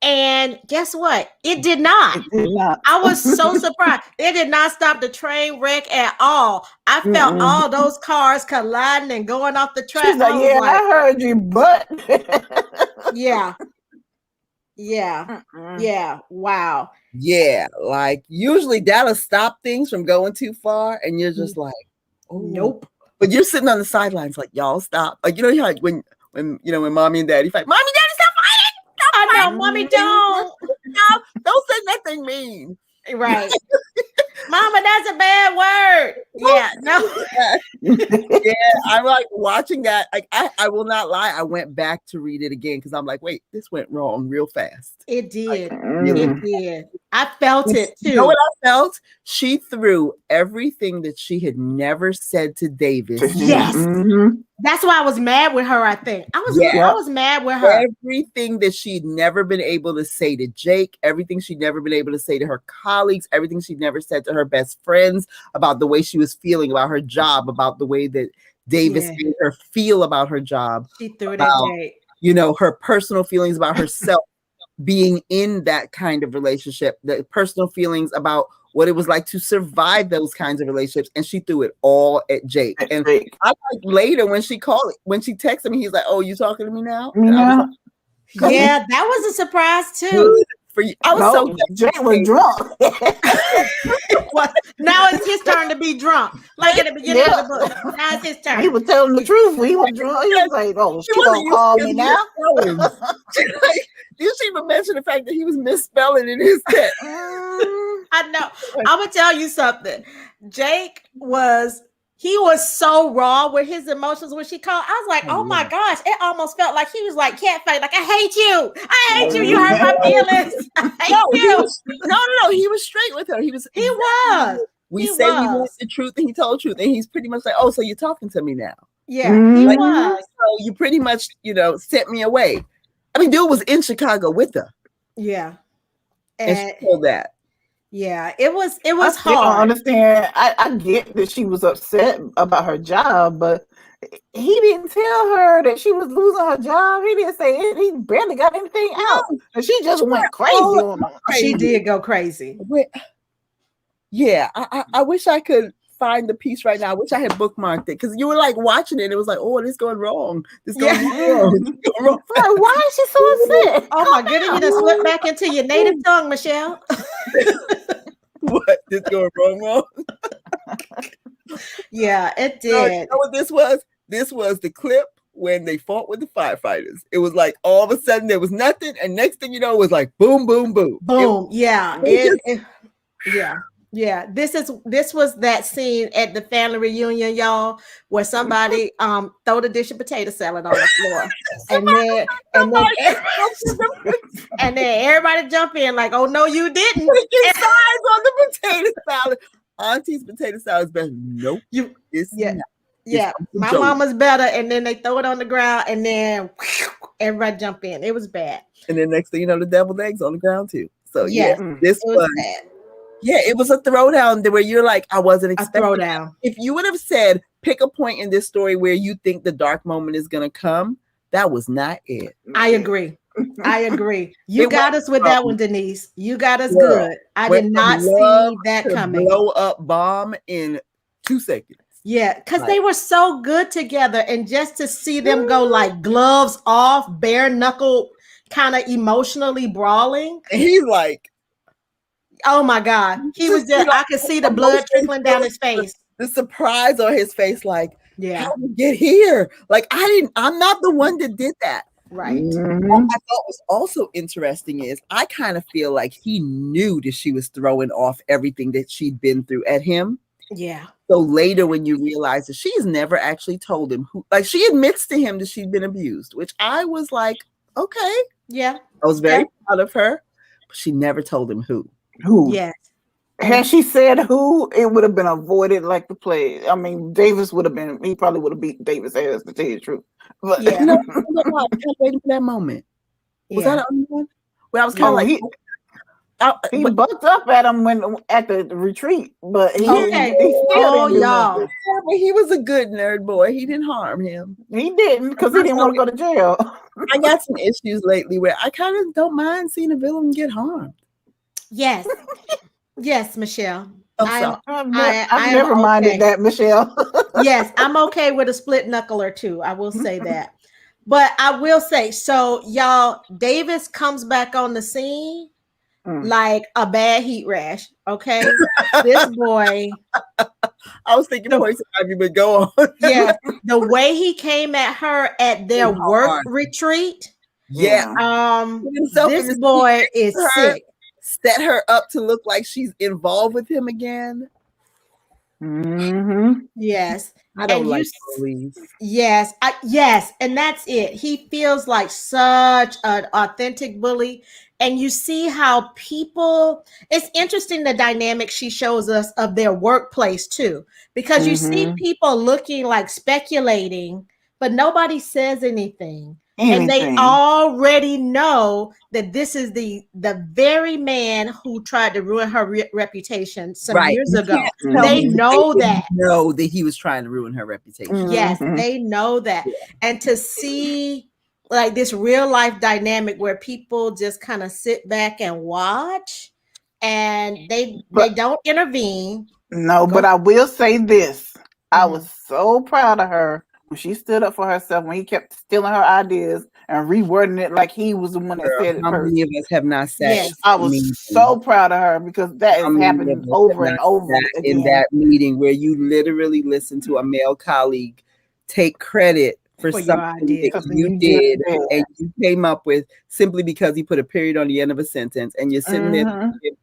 And guess what? It did not. I was so surprised. It did not stop the train wreck at all. I felt all those cars colliding and going off the track. She's like, I heard you, but yeah. Wow. Yeah, like usually that'll stop things from going too far, and you're just like, oh, nope. But you're sitting on the sidelines, like, y'all stop. Like, you know how when mommy and daddy fight, mommy, daddy, stop fighting. I know, mommy, don't. Don't say nothing mean. Right. Mama, that's a bad word. Yeah, no. Yeah, I'm like watching that. Like, I will not lie. I went back to read it again because I'm like, wait, this went wrong real fast. It did. It did. I felt it too. You know what I felt? She threw everything that she had never said to Davis. Yes. That's why I was mad with her, I think. I was mad with her. Everything that she'd never been able to say to Jake, everything she'd never been able to say to her colleagues, everything she'd never said to her best friends about the way she was feeling about her job, about the way that Davis made her feel about her job. She threw it at Jake. You know, her personal feelings about herself being in that kind of relationship, the personal feelings about what it was like to survive those kinds of relationships, and she threw it all at Jake. And I like later when she texted me, he's like, "Oh, you talking to me now?" Yeah, that was a surprise too. For you, I was so Jake was drunk. Well, now it's his turn to be drunk, like at the beginning of the book. Now it's his turn. He was telling the truth. He was drunk. He was like, "Oh, she gonna call me now." Did she even mention the fact that he was misspelling in his text? I know. I'm gonna tell you something. Jake was so raw with his emotions when she called. I was like, oh my gosh, it almost felt like he was like catfight. Like, I hate you. You hurt my feelings. I hate you. No. He was straight with her. He was. We say we want the truth, and he told the truth, and he's pretty much like, "Oh, so you're talking to me now?" Yeah, he was. So you pretty much, sent me away. I mean, dude was in Chicago with her. Yeah, and she told that. Yeah, it was hard. I don't understand. I get that she was upset about her job, but he didn't tell her that she was losing her job. He didn't say it. He barely got anything out. And she just went crazy on him. She did go crazy. Yeah, I wish I could find the piece right now. I wish I had bookmarked it because you were like watching it. It was like, oh, this is going wrong. This is going wrong. This is going wrong. Like, why is she so upset? Oh my goodness, you just slip back into your native tongue, Michelle. What? This going wrong? Yeah, it did. You know what this was? This was the clip when they fought with the firefighters. It was like all of a sudden there was nothing, and next thing you know, it was like boom, boom, boom. Boom. Yeah. Yeah. Yeah, this was that scene at the family reunion, y'all, where somebody throw the dish of potato salad on the floor, and then and then and then everybody jump in like, "Oh no, you didn't!" Picking sides on the potato salad. Auntie's potato salad is better. Nope, You it's yeah. not. Yeah, my mama's better, and then they throw it on the ground, and then everybody jump in. It was bad. And then next thing you know, the deviled eggs on the ground too. So Yes, this it was bad. Yeah, it was a throwdown where you're like, I wasn't A expecting throwdown. that. If you would have said, pick a point in this story where you think the dark moment is going to come, that was not it. I agree. I agree. You It got went us with that one, Denise. You got us Girl, good. I went did from not see love that to coming. blow up bomb in 2 seconds. Yeah, because Like- they were so good together, and just to see them go like gloves off, bare knuckle, kind of emotionally brawling. And he's like, Oh my God, he was just. I could see the blood trickling down his face. the surprise on his face, like, Yeah, how did we get here? Like, I'm not the one that did that. right. What I thought was also interesting is I kind of feel like he knew that she was throwing off everything that she'd been through at him. Yeah. So later, when you realize that she's never actually told him who, like, she admits to him that she'd been abused, which I was like, okay. Yeah. I was very proud of her, but she never told him who. Who? Yes. Had she said who, it would have been avoided like the plague. I mean, Davis would have been, he probably would have beat Davis' ass, to tell you the truth. But Yeah. You know, I was kind of waiting for that moment. Was that the only one? Where I was kind of like, he bucked up at him when at the retreat, but he, Okay. he still didn't do y'all. nothing. yeah, but he was a good nerd boy. He didn't harm him. He didn't, because he didn't want to go to jail. I got some issues lately where I kind of don't mind seeing a villain get harmed. Yes. Yes, Michelle. I'm sorry. I've never minded that, Michelle. Yes, I'm okay with a split knuckle or two. I will say that. But I will say, so y'all, Davis comes back on the scene like a bad heat rash. Okay. This boy. I was thinking poison ivy, but go on. Yeah. The way he came at her at their work retreat. Yeah. This boy is sick. Set her up to look like she's involved with him again. Yes. I don't like bullies. Yes. Yes. And that's it. He feels like such an authentic bully. And you see how people, it's interesting the dynamic she shows us of their workplace too, because you see people looking like speculating, but nobody says anything. And they already know that this is the very man who tried to ruin her reputation some years ago. They know that. Know that he was trying to ruin her reputation. Yes, they know that. Yeah. And to see like this real life dynamic where people just kind of sit back and watch and they don't intervene. No, but I will say this. I was so proud of her when she stood up for herself, when he kept stealing her ideas and rewording it like he was the one that said it first. How many of us have not said? Yes, I was so proud of her because that is happening over and over again. In that meeting where you literally listened to a male colleague take credit for something that you did and you came up with simply because he put a period on the end of a sentence, and you're sitting there thinking,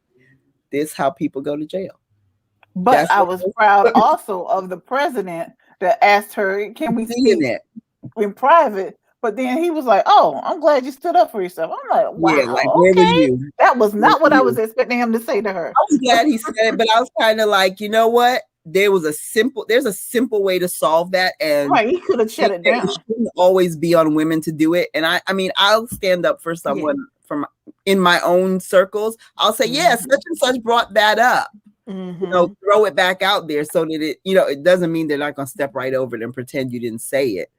this is how people go to jail. But I was proud also of the president that asked her, can we see it in private? But then he was like, oh, I'm glad you stood up for yourself. I'm like, wow, yeah, like, where were you? That was not what I was expecting him to say to her. I was glad he said it, but I was kind of like, you know what? There's a simple way to solve that. And he could have shut it down. It shouldn't always be on women to do it. And I mean, I'll stand up for someone from in my own circles. I'll say, such and such brought that up. You know, throw it back out there so that it doesn't mean they're not going to step right over it and pretend you didn't say it.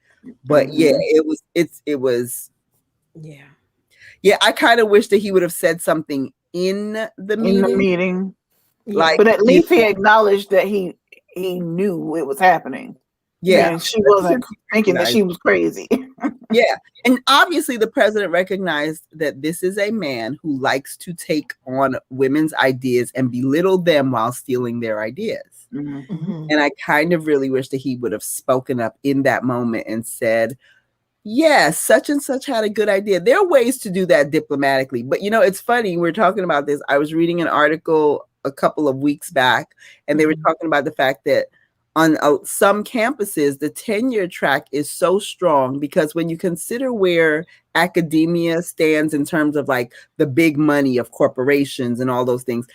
But it was. Yeah. I kind of wish that he would have said something in the meeting. Like, but at least he acknowledged that he knew it was happening. Yeah. And she wasn't thinking that she was crazy. Yeah. And obviously the president recognized that this is a man who likes to take on women's ideas and belittle them while stealing their ideas. And I kind of really wish that he would have spoken up in that moment and said, yes, such and such had a good idea. There are ways to do that diplomatically. But, it's funny. We're talking about this. I was reading an article a couple of weeks back, and they were talking about the fact that on some campuses, the tenure track is so strong because when you consider where academia stands in terms of like the big money of corporations and all those things,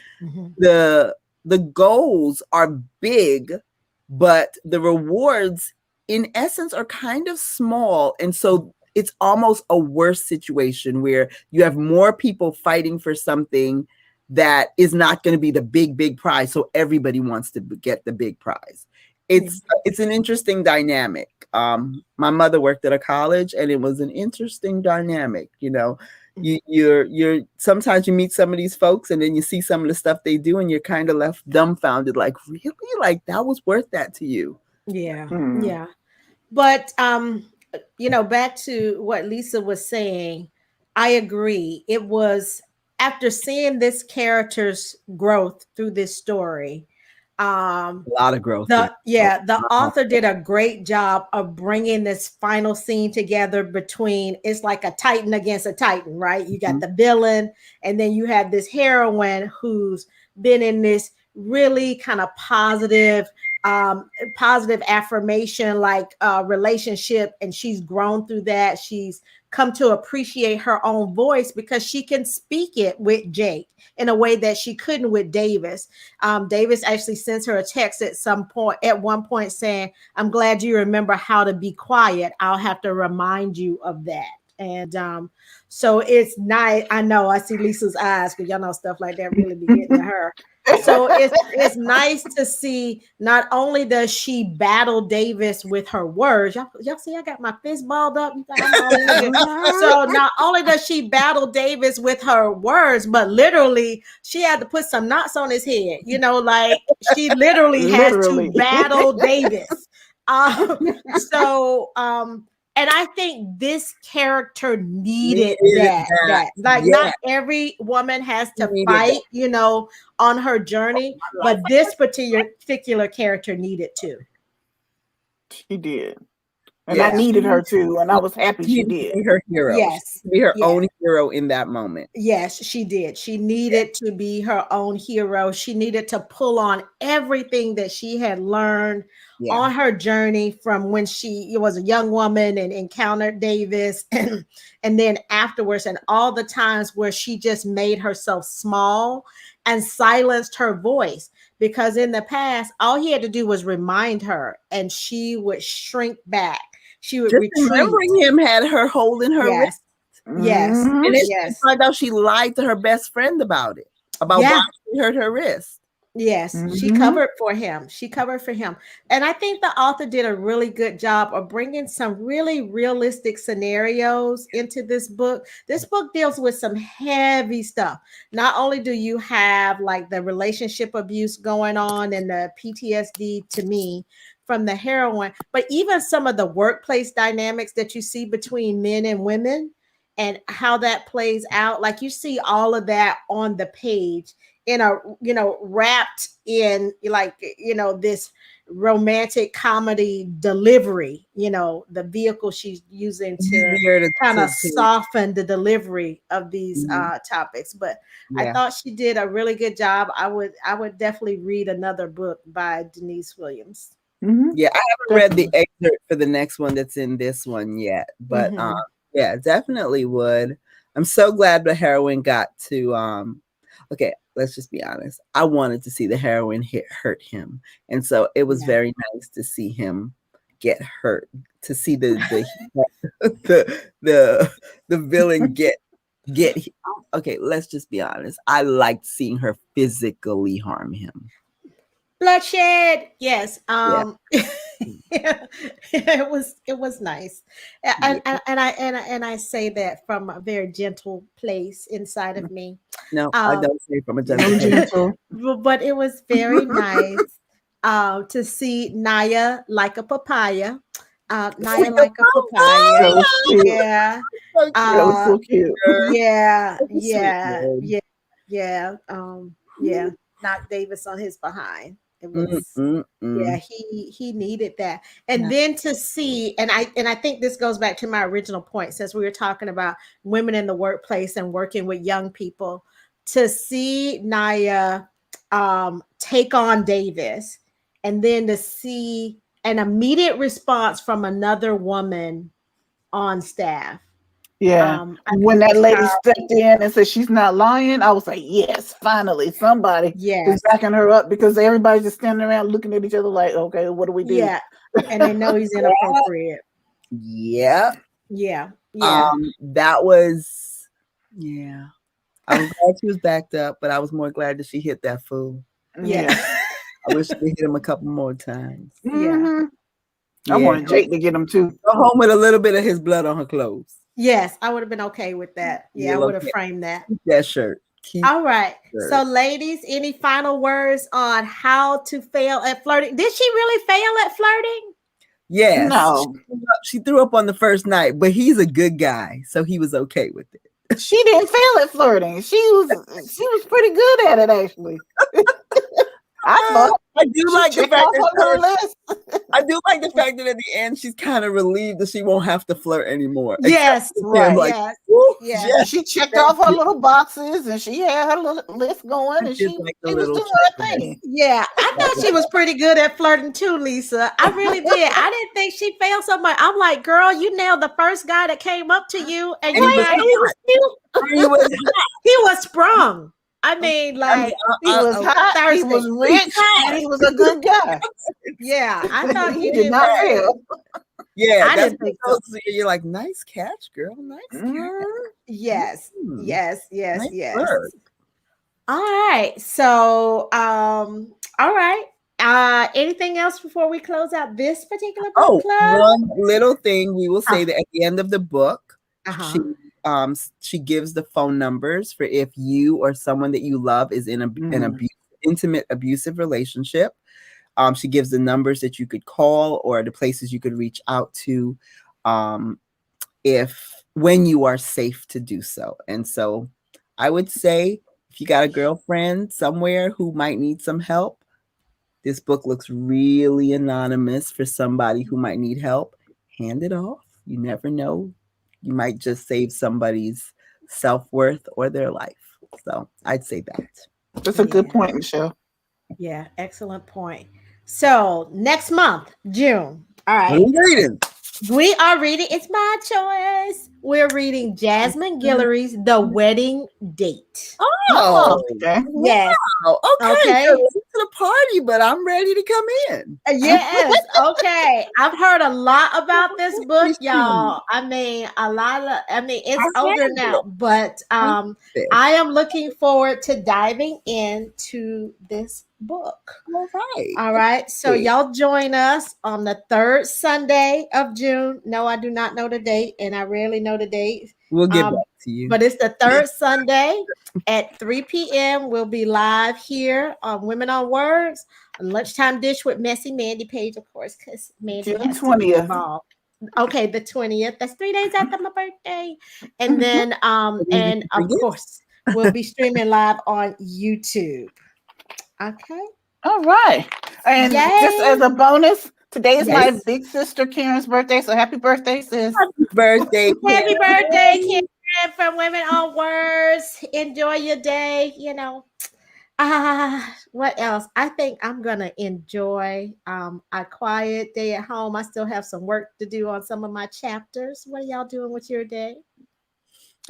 the goals are big, but the rewards in essence are kind of small. And so it's almost a worse situation where you have more people fighting for something that is not going to be the big prize. So everybody wants to get the big prize. It's an interesting dynamic. My mother worked at a college, and it was an interesting dynamic. You know, you're sometimes you meet some of these folks, and then you see some of the stuff they do, and you're kind of left dumbfounded, like, really, like that was worth that to you? Yeah, yeah. But you know, back to what Lisa was saying, I agree. It was after seeing this character's growth through this story. A lot of growth. The author did a great job of bringing this final scene together between, it's like a Titan against a Titan, right? You got the villain, and then you have this heroine who's been in this really kind of positive affirmation like relationship, and she's grown through that. She's come to appreciate her own voice because she can speak it with Jake in a way that she couldn't with Davis. Davis actually sends her a text at one point saying, "I'm glad you remember how to be quiet. I'll have to remind you of that." And so it's nice. I know I see Lisa's eyes because y'all know stuff like that really be getting to her. So it's nice to see not only does she battle Davis with her words. Y'all see I got my fist balled up. So not only does she battle Davis with her words, but literally she had to put some knots on his head. You know, like she literally has to battle Davis. And I think this character needed that. Like, not every woman has to fight, you know, on her journey, but this particular character needed to. She did. And I needed her too, and I was happy she did. Be her hero. Yes. Be her own hero in that moment. Yes, she did. She needed to be her own hero. She needed to pull on everything that she had learned on her journey from when she was a young woman and encountered Davis, and then afterwards, and all the times where she just made herself small and silenced her voice. Because in the past, all he had to do was remind her, and she would shrink back. She would retreat. Remembering him had her holding her wrist. Yes. And then she found out she lied to her best friend about it, about why she hurt her wrist. Yes, she covered for him. She covered for him. And I think the author did a really good job of bringing some really realistic scenarios into this book. This book deals with some heavy stuff. Not only do you have like the relationship abuse going on and the PTSD to me from the heroine, but even some of the workplace dynamics that you see between men and women and how that plays out. Like, you see all of that on the page in a, you know, wrapped in like, you know, this romantic comedy delivery, you know, the vehicle she's using to kind of soften the delivery of these topics. But I thought she did a really good job. I would definitely read another book by Denise Williams. Yeah, I haven't read the excerpt for the next one that's in this one yet, but yeah, definitely would. I'm so glad the heroine got to okay, let's just be honest. I wanted to see the heroine hurt him. And so it was very nice to see him get hurt, to see the villain get okay, let's just be honest. I liked seeing her physically harm him. Bloodshed. Yes. It was nice. And I say that from a very gentle place inside of me. No, I don't say from a gentle place. But it was very nice to see Naya like a papaya. Naya like a papaya. Yeah. So cute. Yeah. Knocked Davis on his behind. It was he needed that. And then to see, and I think this goes back to my original point, since we were talking about women in the workplace and working with young people, to see Naya take on Davis, and then to see an immediate response from another woman on staff. Yeah. I When think that it's lady powerful. stepped in and said she's not lying, I was like, yes, finally somebody Yes. is backing her up, because everybody's just standing around looking at each other like, okay, what do we do? Yeah. And they know he's inappropriate. Yeah. Yeah. Yeah. That was, yeah. I was glad she was backed up, but I was more glad that she hit that fool. Yeah. I wish she hit him a couple more times. Mhm. I Yeah. wanted Jake to get him too. Go home with a little bit of his blood on her clothes. Yes, I would have been okay with that. Yeah, I would have framed that. Keep that shirt. Keep All right. shirt. So, ladies, any final words on how to fail at flirting? Did she really fail at flirting? Yes. No. She threw up on the first night, but he's a good guy, so he was okay with it. She didn't fail at flirting. She was pretty good at it, actually. I thought I do like the checked fact off her little that list. I do like the fact that at the end she's kind of relieved that she won't have to flirt anymore. Yes, Except for right. him, like, Yes. woo, Yeah. yes. She checked off her little boxes, and she had her little list going, and did she like the was little doing her checklist. thing. Yeah, I thought she was pretty good at flirting too, Lisa. I really did. I didn't think she failed so much. I'm like, girl, you nailed the first guy that came up to you, and you Right, got he was he was sprung. I mean, like, He was hot, he was rich, and he was a good guy. yeah, I thought He you did not fail. Yeah, I that's didn't think what so. you're like, nice catch, girl. Nice catch. Yes, Mm. yes, yes, Nice yes. work. All right. So, all right. Anything else before we close out this particular book club? One little thing we will say that at the end of the book, she gives the phone numbers for if you or someone that you love is in an intimate abusive relationship. She gives the numbers that you could call or the places you could reach out to when you are safe to do so. And so I would say if you got a girlfriend somewhere who might need some help, this book looks really anonymous for somebody who might need help. Hand it off. You never know. You might just save somebody's self-worth or their life. So I'd say that. That's a good point, Michelle. Yeah, excellent point. So next month, June. All right. What are we reading? We are reading, it's my choice. We're reading Jasmine Guillory's The Wedding Date. Oh, okay. Yes. Wow. Okay. Okay. Late to the party, but I'm ready to come in. Yes. Okay. I've heard a lot about this book, y'all. I mean, it's older now, but I am looking forward to diving into this book. All right. So y'all join us on the third Sunday of June. No, I do not know the date, and I rarely know the date. We'll get back to you. But it's the third Sunday at 3 p.m. We'll be live here on Women on Words, a lunchtime dish with Messy Mandy Page, of course, because Mandy has to be involved. Okay, the 20th. That's 3 days after my birthday. And then and of course, we'll be streaming live on YouTube. Okay. All right. And just as a bonus, today is my big sister Karen's birthday. So happy birthday, sis. Happy birthday, Karen. Happy birthday, Karen, from Women on Words. Enjoy your day. You know. What else? I think I'm gonna enjoy a quiet day at home. I still have some work to do on some of my chapters. What are y'all doing with your day?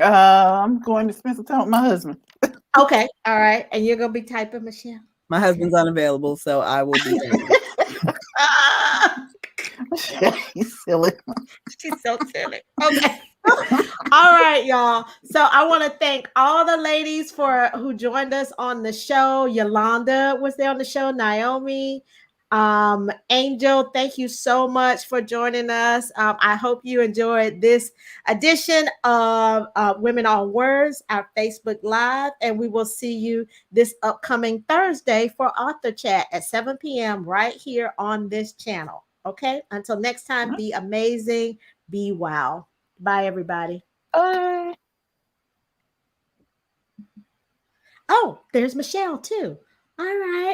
I'm going to spend some time with my husband. Okay, all right. And you're gonna be typing, Michelle? My husband's unavailable, so I will be. She's silly. She's so silly. Okay. All right, y'all. So I want to thank all the ladies who joined us on the show. Yolanda was there on the show. Naomi, Angel, thank you so much for joining us. I hope you enjoyed this edition of Women on Words, our Facebook Live, and we will see you this upcoming Thursday for Author Chat at 7 p.m. right here on this channel. Okay, until next time, be amazing, be wow. Bye, everybody. Bye. Oh, there's Michelle too. All right.